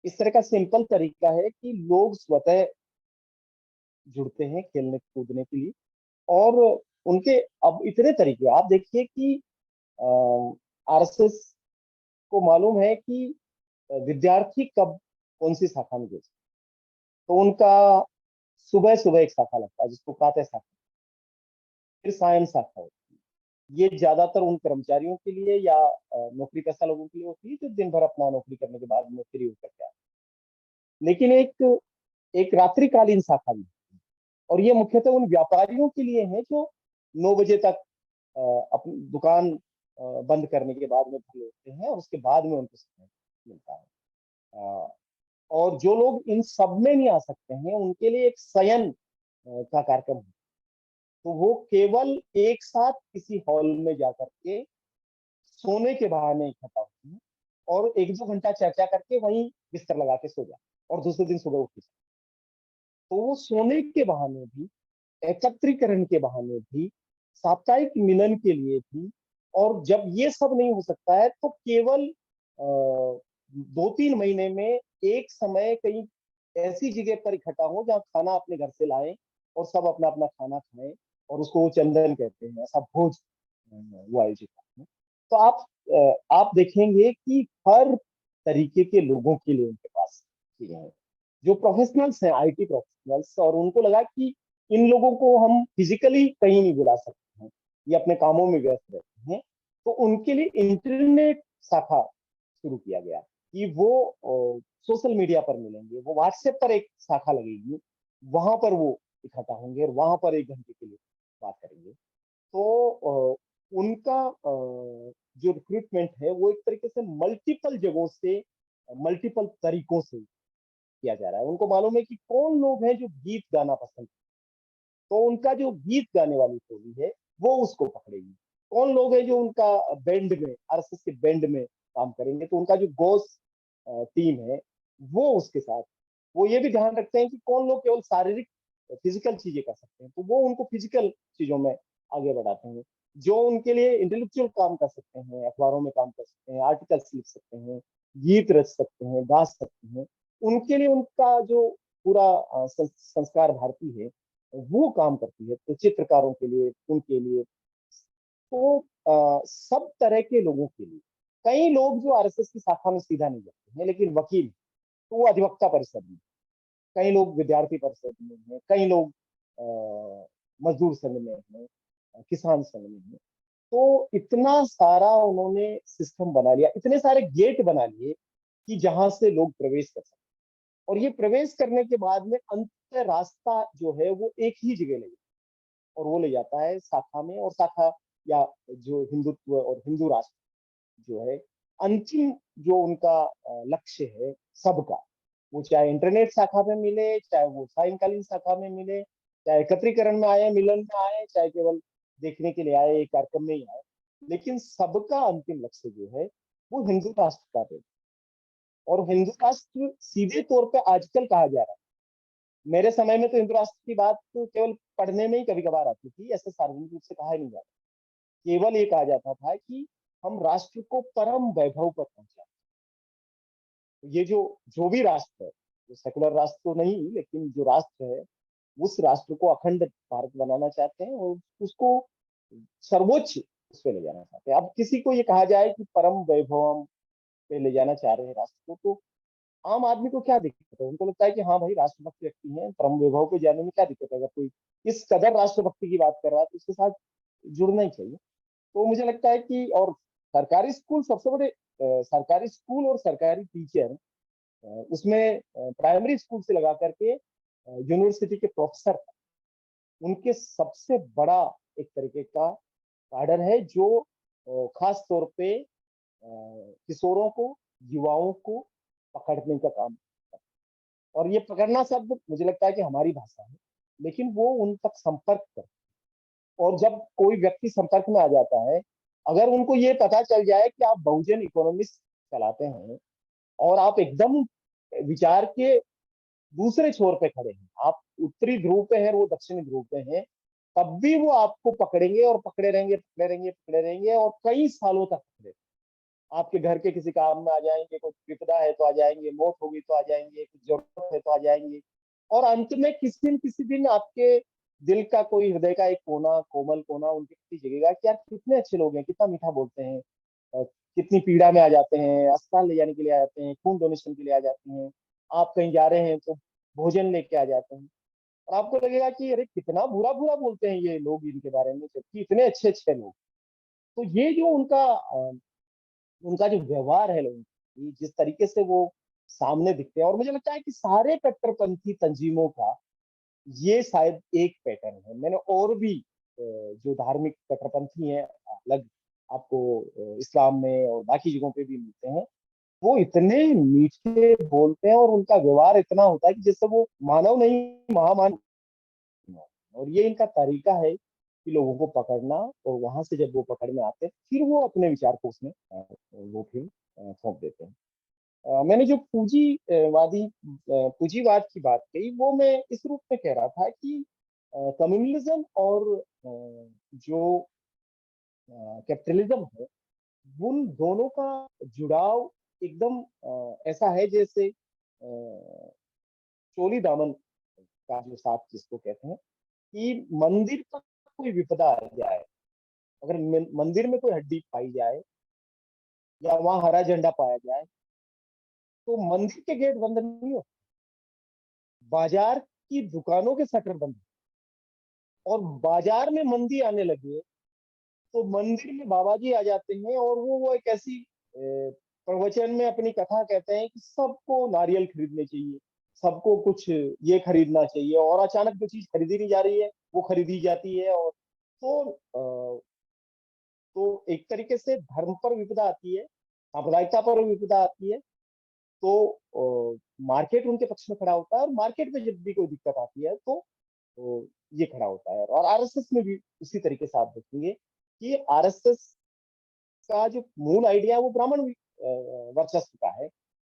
इस तरह का सिंपल तरीका है कि लोग स्वतः जुड़ते हैं खेलने कूदने के लिए। और उनके अब इतने तरीके आप देखिए कि आरएसएस को मालूम है कि विद्यार्थी कब कौन सी शाखा में जुड़े। तो उनका सुबह सुबह एक शाखा लगता है जिसको कहते हैं शाखा, फिर सायं शाखा होती है। ये ज्यादातर उन कर्मचारियों के लिए या नौकरी पेशा लोगों के लिए होती है जो दिन भर अपना नौकरी करने के बाद में फ्री होकर के आते हैं। लेकिन एक एक रात्रिकालीन शाखा भी है, और ये मुख्यतः उन व्यापारियों के लिए है जो 9 बजे तक अपनी दुकान बंद करने के बाद में फ्री होते हैं, और उसके बाद में उनको समय मिलता है। अ, और जो लोग इन सब में नहीं आ सकते हैं उनके लिए एक शयन का कार्यक्रम है। तो वो केवल एक साथ किसी हॉल में जाकर के सोने के बहाने इकट्ठा होते हैं और 1-2 घंटा चर्चा करके वहीं बिस्तर लगा के सो जाते हैं और दूसरे दिन सुबह उठ के तो वो सोने के बहाने भी, एकत्रीकरण के बहाने भी, साप्ताहिक मिलन के लिए भी, और जब ये सब नहीं हो सकता है तो केवल 2-3 महीने में एक समय कहीं ऐसी जगह पर इकट्ठा हो जहाँ खाना अपने घर से लाएं और सब अपना अपना खाना खाएं, और उसको वो चंदन कहते हैं, ऐसा भोज वो आयोजित करते हैं। तो आप देखेंगे कि हर तरीके के लोगों के लिए उनके पास चीजें हैं। जो प्रोफेशनल्स हैं, आईटी प्रोफेशनल्स, और उनको लगा कि इन लोगों को हम फिजिकली कहीं नहीं बुला सकते हैं, ये अपने कामों में व्यस्त रहते हैं, तो उनके लिए इंटरनेट शाखा शुरू किया गया कि वो सोशल मीडिया पर मिलेंगे, वो व्हाट्सएप पर एक शाखा लगेगी, वहां पर वो इकट्ठा होंगे और वहां पर 1 घंटे के लिए बात करेंगे। तो उनका जो रिक्रूटमेंट है वो एक तरीके से मल्टीपल जगहों से, मल्टीपल तरीकों से किया जा रहा है। उनको मालूम है कि कौन लोग हैं जो गीत गाना पसंद, तो उनका जो गीत गाने वाली टोली है वो उसको पकड़ेगी। कौन लोग हैं जो उनका बैंड में, आरएसएस के बैंड में काम करेंगे, तो उनका जो गोस टीम है वो उसके साथ, वो ये भी ध्यान रखते हैं कि कौन लोग केवल शारीरिक फिजिकल चीजें कर सकते हैं, तो वो उनको फिजिकल चीजों में आगे बढ़ाते हैं। जो उनके लिए इंटेलेक्चुअल काम कर सकते हैं, अखबारों में काम कर सकते हैं, आर्टिकल्स लिख सकते हैं, गीत रच सकते हैं, गा सकते हैं, उनके लिए उनका जो पूरा संस्कार भारती है वो काम करती है। तो चित्रकारों के लिए, उनके लिए, तो सब तरह के लोगों के लिए। कई लोग जो आरएसएस की शाखा में सीधा नहीं जाते हैं लेकिन वकील, तो वो अधिवक्ता परिषद में, कई लोग विद्यार्थी परिषद में हैं, कई लोग मजदूर संघ में हैं, किसान संघ में हैं। तो इतना सारा उन्होंने सिस्टम बना लिया, इतने सारे गेट बना लिए कि जहां से लोग प्रवेश कर सकते, और ये प्रवेश करने के बाद में अंत रास्ता जो है वो एक ही जगह ले जाता है, और वो ले जाता है शाखा में। और शाखा या जो हिंदुत्व और हिंदू राष्ट्र जो है, अंतिम जो उनका लक्ष्य है सबका, वो चाहे इंटरनेट शाखा में मिले, चाहे वो सायंकालीन शाखा में मिले, चाहे एकत्रीकरण में आए, मिलन में आए, चाहे केवल देखने के लिए आए, एक कार्यक्रम में ही आए, लेकिन सबका अंतिम लक्ष्य जो है वो हिंदू राष्ट्र का है। और हिंदू राष्ट्र सीधे तौर पे आजकल कहा जा रहा है। मेरे समय में तो हिंदू राष्ट्र की बात तो केवल पढ़ने में ही कभी कभार आती थी, ऐसे सार्वजनिक रूप से कहा ही नहीं जाता। केवल ये कहा जाता था कि हम राष्ट्र को परम वैभव पर पहुंचा। ये जो जो भी राष्ट्र है, जो सेकुलर राष्ट्र तो नहीं, लेकिन जो राष्ट्र है उस राष्ट्र को अखंड भारत बनाना चाहते हैं और उसको सर्वोच्च उस पे ले जाना चाहते हैं। अब किसी को ये कहा जाए कि परम वैभव पे ले जाना चाह रहे हैं राष्ट्र को, तो आम आदमी को क्या दिक्कत है? उनको लगता है कि हाँ भाई, राष्ट्रभक्त व्यक्ति हैं, परम वैभव पे जाने में क्या दिक्कत है? अगर कोई इस कदर राष्ट्रभक्ति की बात कर रहा है तो उसके साथ जुड़ना ही चाहिए। तो मुझे लगता है कि, और सरकारी स्कूल सबसे बड़े, सरकारी स्कूल और सरकारी टीचर, उसमें प्राइमरी स्कूल से लगा करके यूनिवर्सिटी के प्रोफेसर, उनके सबसे बड़ा एक तरीके का कार्डर है जो खास तौर पे किशोरों को, युवाओं को पकड़ने का काम करता है। और ये पकड़ना शब्द मुझे लगता है कि हमारी भाषा है, लेकिन वो उन तक संपर्क करता है। और जब कोई व्यक्ति संपर्क में आ जाता है, अगर उनको ये पता चल जाए कि आप बहुजन इकोनॉमिक्स चलाते हैं और आप एकदम विचार के दूसरे छोर पे खड़े हैं, आप उत्तरी ध्रुव पे हैं, वो दक्षिणी ध्रुव पे हैं, तब भी वो आपको पकड़ेंगे और पकड़े रहेंगे, पकड़े रहेंगे, पकड़े रहेंगे, और कई सालों तक पकड़े। आपके घर के किसी काम में आ जाएंगे, कोई विपदा है तो आ जाएंगे, मौत होगी तो आ जाएंगे, कुछ जरूरत है तो आ जाएंगे, और अंत में किसी दिन आपके दिल का कोई, हृदय का एक कोना, कोमल कोना उनके प्रति जगेगा कि यार कितने अच्छे लोग हैं, कितना मीठा बोलते हैं, कितनी पीड़ा में आ जाते हैं, अस्पताल ले जाने के लिए आ जाते हैं, खून डोनेशन के लिए आ जाते हैं। आप कहीं जा रहे हैं तो भोजन लेके आ जाते हैं। और आपको लगेगा कि अरे कितना बुरा बुरा बोलते हैं ये लोग इनके बारे में, जबकि इतने अच्छे अच्छे लोग। तो ये जो उनका जो व्यवहार है लोगों की, जिस तरीके से वो सामने दिखते हैं, और मुझे लगता है कि सारे कट्टरपंथी तंजीमों का ये शायद एक पैटर्न है। मैंने और भी जो धार्मिक कट्टरपंथी हैं अलग आपको इस्लाम में और बाकी जगहों पे भी मिलते हैं, वो इतने मीठे बोलते हैं और उनका व्यवहार इतना होता है कि जैसे वो मानव नहीं, महामानव। और ये इनका तरीका है कि लोगों को पकड़ना, और वहां से जब वो पकड़ में आते हैं फिर वो अपने विचार को उसमें वो फिर थोप देते हैं। मैंने जो पूंजीवाद की बात कही, वो मैं इस रूप में कह रहा था कि कम्युनलिज्म और जो कैपिटलिज्म है, उन दोनों का जुड़ाव एकदम ऐसा है जैसे चोली दामन का जो साथ जिसको कहते हैं, कि मंदिर पर कोई विपदा आ जाए, अगर मंदिर में कोई हड्डी पाई जाए या वहां हरा झंडा पाया जाए, तो मंदिर के गेट बंद नहीं हो, बाजार की दुकानों के शटर बंद। और बाजार में मंदी आने लगे तो मंदिर में बाबा जी आ जाते हैं, और वो एक ऐसी प्रवचन में अपनी कथा कहते हैं कि सबको नारियल खरीदने चाहिए, सबको कुछ ये खरीदना चाहिए, और अचानक जो चीज खरीदी नहीं जा रही है वो खरीदी जाती है। और तो एक तरीके से धर्म पर विपदा आती है, सांप्रदायिकता पर विपदा आती है, तो मार्केट उनके पक्ष में खड़ा होता है, और मार्केट में जब भी कोई दिक्कत आती है तो ये खड़ा होता है। और आरएसएस में भी उसी तरीके से आप देखेंगे कि आरएसएस का जो मूल आइडिया है वो ब्राह्मण वर्चस्व का है,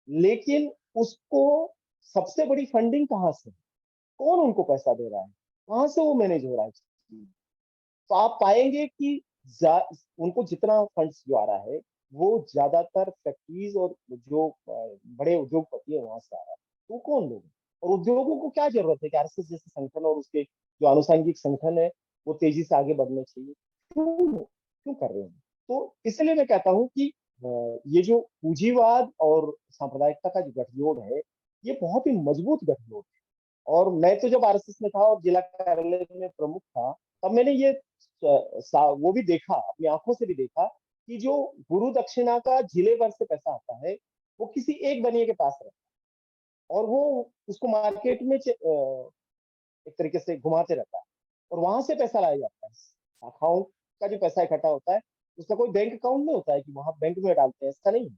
लेकिन उसको सबसे बड़ी फंडिंग कहाँ से, कौन उनको पैसा दे रहा है, कहाँ से वो मैनेज हो रहा है। तो आप पाएंगे कि उनको जितना फंड्स जो आ रहा है वो ज्यादातर फैक्ट्रीज और जो बड़े उद्योगपति है वहां से आ रहा है। तो कौन लोग हैं? और उद्योगों को क्या जरूरत है कि आरएसएस जैसे संगठन और उसके जो आनुषंगिक संगठन है वो तेजी से आगे बढ़ने चाहिए, क्यों क्यों कर रहे हैं? तो इसलिए मैं कहता हूँ कि ये जो पूंजीवाद और सांप्रदायिकता का जो गठजोड़ है, ये बहुत ही मजबूत गठजोड़ है। और मैं तो जब आरएसएस में था और जिला कार्यालय में प्रमुख था, तब मैंने ये वो भी देखा, अपनी आंखों से भी देखा कि जो गुरु दक्षिणा का जिले भर से पैसा आता है वो किसी एक बनिए के पास रहता है, और वो उसको मार्केट में एक तरीके से घुमाते रहता है, और वहां से पैसा लाया जाता है। शाखाओं का जो पैसा इकट्ठा होता है उसका कोई बैंक अकाउंट नहीं होता है कि वहां बैंक में डालते हैं, ऐसा नहीं है।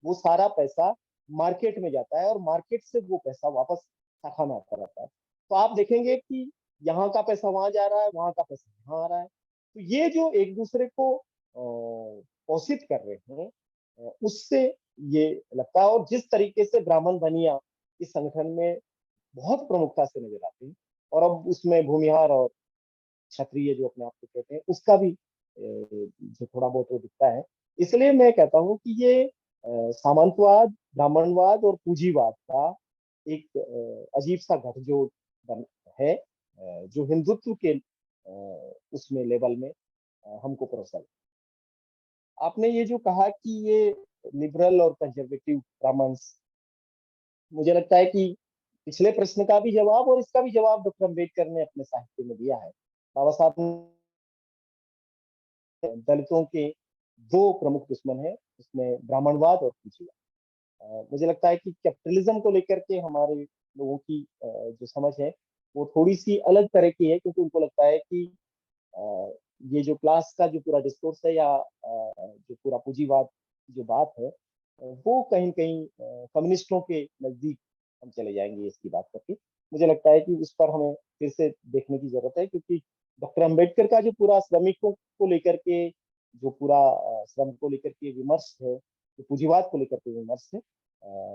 वो सारा पैसा मार्केट में जाता है, और मार्केट से वो पैसा वापस शाखा में आता रहता है। तो आप देखेंगे कि यहाँ का पैसा वहां जा रहा है, वहां का पैसा यहाँ आ रहा है। तो ये जो एक दूसरे को पोषित कर रहे हैं, उससे ये लगता है। और जिस तरीके से ब्राह्मण बनिया इस संगठन में बहुत प्रमुखता से नजर आते हैं, और अब उसमें भूमिहार और क्षत्रिय जो अपने आप को कहते हैं उसका भी जो थोड़ा बहुत वो दिखता है। इसलिए मैं कहता हूँ कि ये सामंतवाद, ब्राह्मणवाद और पूंजीवाद का एक अजीब सा गठजोड़ है, जो हिंदुत्व के उसमें लेवल में हमको परोसा है। आपने ये जो कहा कि ये लिबरल और कंजर्वेटिव ब्राह्मण्स, मुझे लगता है कि पिछले प्रश्न का भी जवाब और इसका भी जवाब डॉक्टर अम्बेडकर ने अपने साहित्य में दिया है। बाबा साहब ने दलितों के दो प्रमुख दुश्मन है, उसमें ब्राह्मणवाद और पूंजीवाद। मुझे लगता है कि कैपिटलिज्म को लेकर के हमारे लोगों की जो समझ है वो थोड़ी सी अलग तरह की है, क्योंकि उनको लगता है कि ये जो क्लास का जो पूरा डिस्कोर्स है, या जो पूरा पूंजीवाद की जो बात है, वो कहीं न कहीं कम्युनिस्टों के नजदीक हम चले जाएंगे इसकी बात करके। मुझे लगता है कि उस पर हमें फिर से देखने की जरूरत है, क्योंकि डॉक्टर अम्बेडकर का जो पूरा श्रमिकों को लेकर के जो पूरा श्रम को लेकर के विमर्श है, जो पूंजीवाद को लेकर के विमर्श है,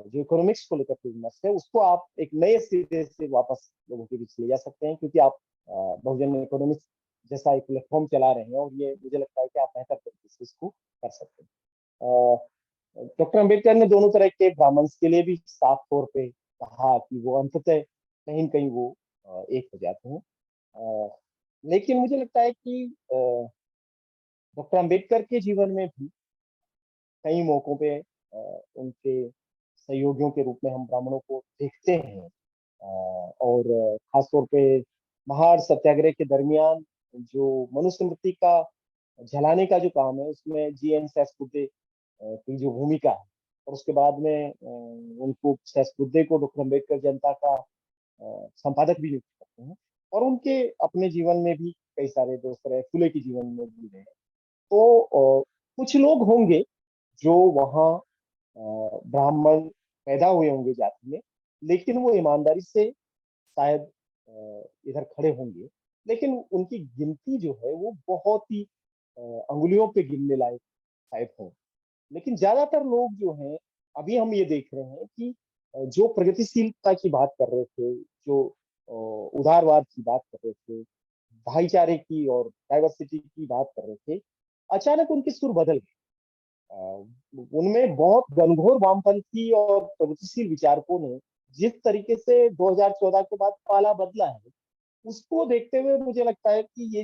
जो इकोनॉमिक्स को लेकर के विमर्श है, उसको आप एक नए सिरे से वापस लोगों के बीच ले जा सकते हैं, क्योंकि आप बहुजन इकोनॉमिक्स जैसा एक प्लेटफॉर्म चला रहे हैं, और ये मुझे लगता है कि आप बेहतर तरीके से इसको कर सकते हैं। डॉक्टर अम्बेडकर ने दोनों तरह के ब्राह्मण्स के लिए भी साफ तौर पे कहा कि वो अंततः कहीं न कहीं वो एक हो जाते हैं। लेकिन मुझे लगता है कि डॉक्टर अम्बेडकर के जीवन में भी कई मौकों पे उनके सहयोगियों के रूप में हम ब्राह्मणों को देखते हैं। और खासतौर पे महार सत्याग्रह के दरमियान जो मनुस्मृति का जलाने का जो काम है उसमें GN सहस्त्रबुद्धे की जो भूमिका है, और उसके बाद में उनको सहस्त्रबुद्धे को डॉक्टर अम्बेडकर जनता का संपादक भी नियुक्त करते हैं, और उनके अपने जीवन में भी कई सारे दोस्त रहे, फुले के जीवन में भी रहे। तो कुछ लोग होंगे जो वहाँ ब्राह्मण पैदा हुए होंगे जाति में, लेकिन वो ईमानदारी से शायद इधर खड़े होंगे, लेकिन उनकी गिनती जो है वो बहुत ही अंगुलियों पे गिनने लायक शायद हो। लेकिन ज्यादातर लोग जो हैं, अभी हम ये देख रहे हैं कि जो प्रगतिशीलता की बात कर रहे थे, जो उदारवाद की बात कर रहे थे, भाईचारे की और डाइवर्सिटी की बात कर रहे थे, अचानक उनके सुर बदल गए। उनमें बहुत घनघोर वामपंथी और प्रगतिशील विचारकों ने जिस तरीके से 2014 के बाद पाला बदला है, उसको देखते हुए मुझे लगता है कि ये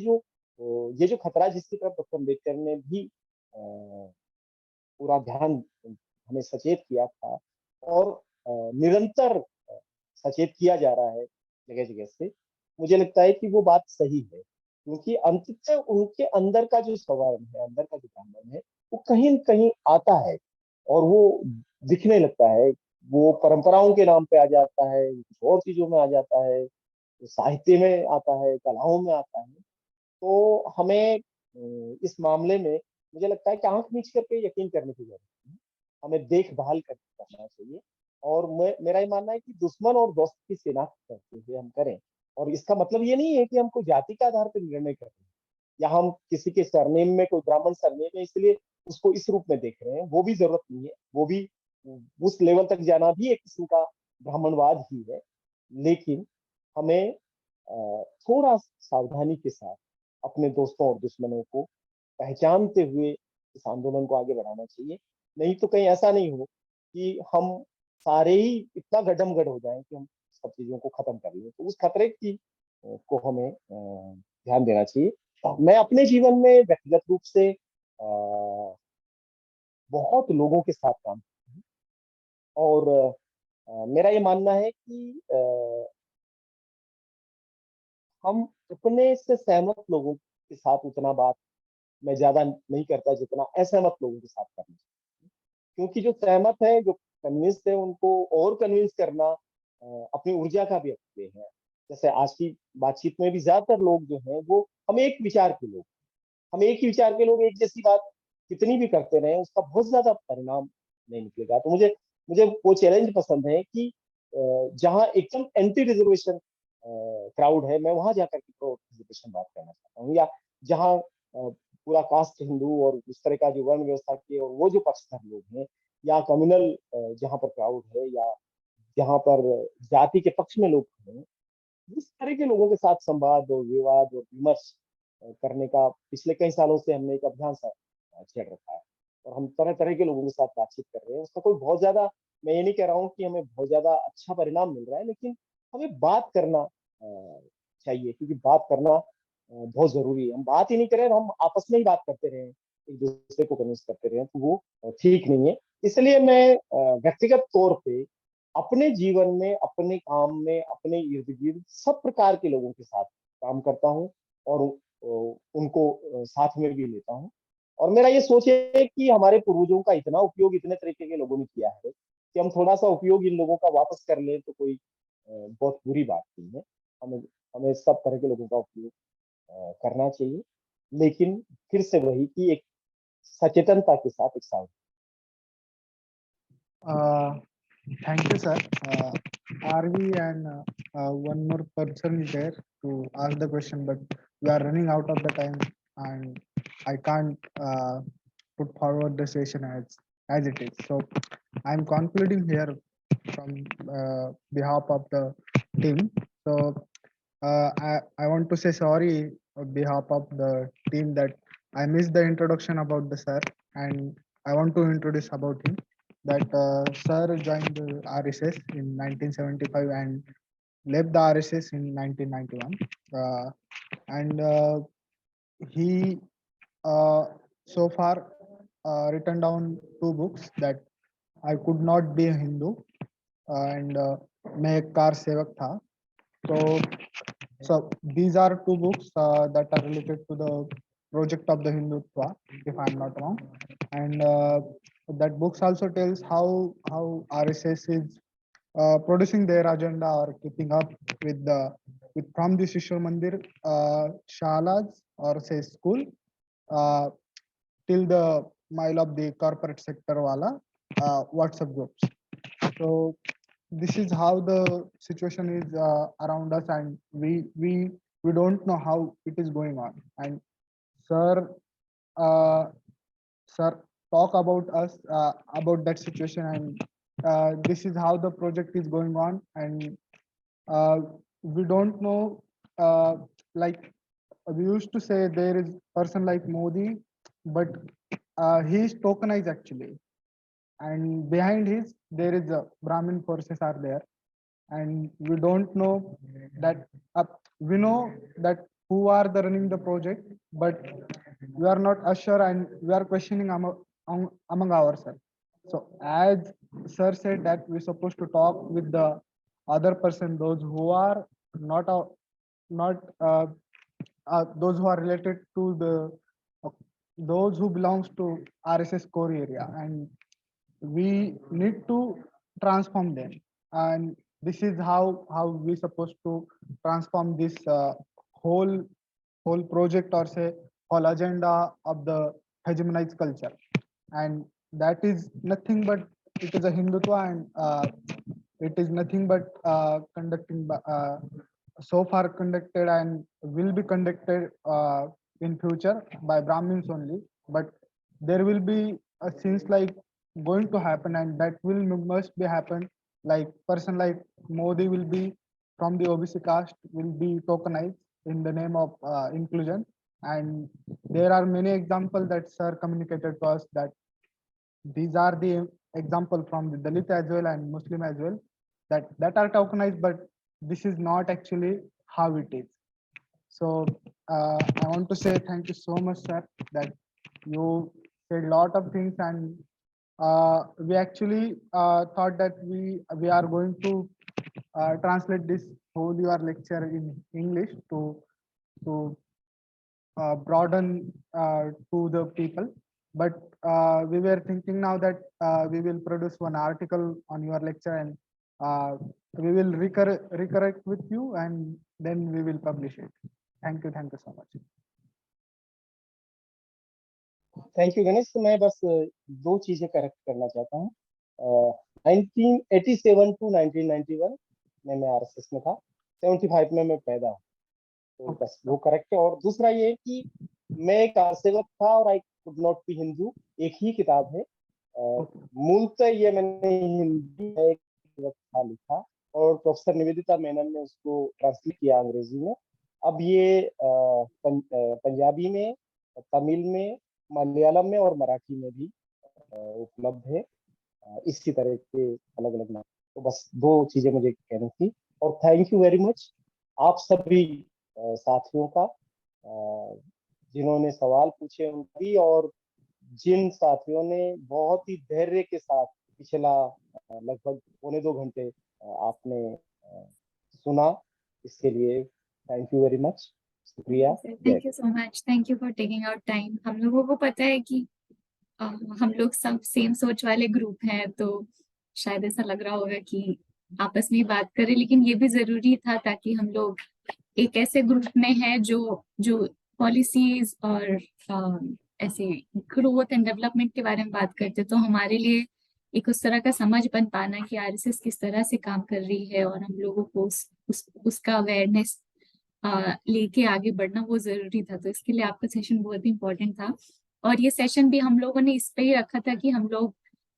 जो खतरा जिसकी तरफ डॉक्टर अम्बेडकर ने भी पूरा ध्यान हमें सचेत किया था, और निरंतर सचेत किया जा रहा है जगह जगह से, मुझे लगता है कि वो बात सही है, क्योंकि अंततः उनके अंदर का जो स्वभाव है, अंदर का जो ब्राह्मण है, वो कहीं न कहीं आता है और वो दिखने लगता है। वो परंपराओं के नाम पे आ जाता है, कुछ और चीजों में आ जाता है, साहित्य में आता है, कलाओं में आता है। तो हमें इस मामले में मुझे लगता है कि आंख मीच करके यकीन करने की जरूरत है, हमें देखभाल करके करना चाहिए। और मेरा ये मानना है कि दुश्मन और दोस्त की शिनाख्त करते हुए हम करें, और इसका मतलब ये नहीं है कि हम कोई जाति के आधार पर निर्णय कर रहे हैं, या हम किसी के सरनेम में, कोई ब्राह्मण सरनेम है इसलिए उसको इस रूप में देख रहे हैं, वो भी जरूरत नहीं है। वो भी उस लेवल तक जाना भी एक किस्म का ब्राह्मणवाद ही है। लेकिन हमें थोड़ा सावधानी के साथ अपने दोस्तों और दुश्मनों को पहचानते हुए इस आंदोलन को आगे बढ़ाना चाहिए। नहीं तो कहीं ऐसा नहीं हो कि हम सारे ही इतना गडमगड हो जाएं कि हम सब चीजों को खत्म कर लें। तो उस खतरे की को हमें ध्यान देना चाहिए। मैं अपने जीवन में व्यक्तिगत रूप से बहुत लोगों के साथ काम करता हूं, और मेरा ये मानना है कि हम अपने से सहमत लोगों के साथ उतना बात मैं ज्यादा नहीं करता जितना असहमत लोगों के साथ करना चाहिए। क्योंकि जो सहमत है, जो कन्विंस्ड है, उनको और कन्विंस करना अपनी ऊर्जा का भी अपने है। जैसे आज की बातचीत में भी ज्यादातर लोग जो हैं वो हम एक विचार के लोग, हम एक ही विचार के लोग एक जैसी बात कितनी भी करते रहे उसका बहुत ज्यादा परिणाम नहीं निकलेगा। तो मुझे मुझे वो चैलेंज पसंद है कि जहाँ एकदम एंटी रिजर्वेशन क्राउड है, मैं वहां जाकर के प्रो रिजर्वेशन बात करना चाहता हूँ। या जहाँ पूरा कास्ट हिंदू और उस तरह का जो वर्ण व्यवस्था के और वो जो पक्षधर लोग हैं, या कम्युनल जहाँ पर क्राउड है, या जहाँ पर जाति के पक्ष में लोग हैं, इस तरह के लोगों के साथ संवाद और विवाद और विमर्श करने का पिछले कई सालों से हमने एक अभियान सा छेड़ रखा है, और हम तरह तरह के लोगों के साथ बातचीत कर रहे हैं। उसका कोई बहुत ज्यादा, मैं ये नहीं कह रहा हूँ कि हमें बहुत ज्यादा अच्छा परिणाम मिल रहा है, लेकिन हमें बात करना चाहिए, क्योंकि बात करना बहुत जरूरी है। हम बात ही नहीं करें, हम आपस में ही बात करते रहे, एक दूसरे को कन्विंस करते रहे, तो वो ठीक नहीं है। इसलिए मैं व्यक्तिगत तौर पे अपने जीवन में, अपने काम में, अपने इर्द गिर्द सब प्रकार के लोगों के साथ काम करता हूँ, और उनको साथ में भी लेता हूँ। और मेरा ये सोच है कि हमारे पूर्वजों का इतना उपयोग इतने तरीके के लोगों ने किया है कि हम थोड़ा सा उपयोग इन लोगों का वापस कर लें तो कोई बहुत बुरी बात नहीं है। हमें हमें सब तरह के लोगों का उपयोग करना चाहिए, लेकिन फिर से वही कि एक सचेतनता के साथ, एक साथ। Thank you, sir. RV and one more person is there to ask the question, but we are running out of the time, and I can't put forward the session as it is. So I'm concluding here from behalf of the team. So I want to say sorry on behalf of the team that I missed the introduction about the sir, and I want to introduce about him that sir joined the RSS in 1975 and left the RSS in 1991. And he so far written down two books, that I Could Not Be a Hindu and मैं एक car सेवक था. So these are two books that are related to the project of the Hindutva, if I'm not wrong. And that books also tells how RSS is producing their agenda or keeping up with the from the Shishur Mandir shalas or say school uh, till the mile of the corporate sector wala WhatsApp groups. So this is how the situation is around us, and we don't know how it is going on. And sir, uh, sir talk about us about that situation, and this is how the project is going on. And uh, we don't know, like we used to say there is person like Modi, but he is tokenized actually, and behind his there is a Brahmin forces are there, and we don't know that we know that who are the running the project, but we are not sure and we are questioning among ourselves. So as sir said that we're supposed to talk with the other person, those who are not not those who are related to the those who belongs to RSS core area, and we need to transform them. And this is how we supposed to transform this whole project or say whole agenda of the hegemonized culture. And that is nothing but it is a Hindutva, and it is nothing but so far conducted and will be conducted in future by Brahmins only. But there will be things like going to happen, and that will must be happen. Like person like Modi will be from the OBC caste will be tokenized in the name of inclusion. And there are many examples that sir communicated to us that these are the example from the Dalit as well and Muslim as well that are tokenized, but this is not actually how it is. So I want to say thank you so much, sir, that you said a lot of things, and we actually thought that we are going to translate this whole your lecture in English to broaden to the people. But we were thinking now that we will produce one article on your lecture, and we will recorrect with you, and then we will publish it. Thank you so much. Thank you Ganesh. मैं बस दो चीजें correct करना चाहता हूँ। 1987 to 1991 में मैं RSS में था, 75 में मैं पैदा हूँ, तो बस वो करेक्ट है। और दूसरा ये है कि मैं एक कारसेवक था और I could not be Hindu, एक ही किताब है। मूलतः ये मैंने हिंदी में एक था लिखा और प्रोफेसर निवेदिता मेनन ने उसको ट्रांसलेट किया अंग्रेजी में। अब ये पंजाबी में, तमिल में, मलयालम में और मराठी में भी उपलब्ध है, इसी तरह के अलग अलग नाम। तो बस दो चीजें मुझे कहनी थी। और थैंक यू वेरी मच आप सभी साथियों का, जिन्होंने सवाल पूछे उनका भी, और जिन साथियों ने बहुत ही धैर्य के साथ पिछला लगभग 1.25 घंटे आपने सुना, इसके लिए थैंक यू वेरी मच। शुक्रिया। Thank you so much, thank you for taking out time. हम लोगों को पता है कि हम लोग सब सेम सोच वाले ग्रुप हैं, तो शायद ऐसा लग रहा होगा कि आपस में बात करें, लेकिन ये भी जरूरी था ताकि हम लोग एक ऐसे ग्रुप में है जो पॉलिसीज और ऐसे ग्रोथ एंड डेवलपमेंट के बारे में बात करते, तो हमारे लिए एक उस तरह का समझ बन पाना कि आरएसएस किस तरह से काम कर रही है और हम लोगों को उसका अवेयरनेस लेके आगे बढ़ना वो जरूरी था। तो इसके लिए आपका सेशन बहुत ही इम्पोर्टेंट था। और ये सेशन भी हम लोगों ने इस पे ही रखा था कि हम लोग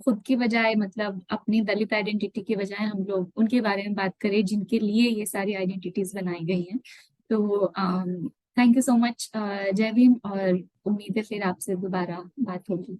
खुद की बजाय, मतलब अपनी दलित आइडेंटिटी की बजाय, हम लोग उनके बारे में बात करें जिनके लिए ये सारी आइडेंटिटीज बनाई गई हैं। तो थैंक यू सो मच, जय भीम, और उम्मीद है फिर आपसे दोबारा बात होगी।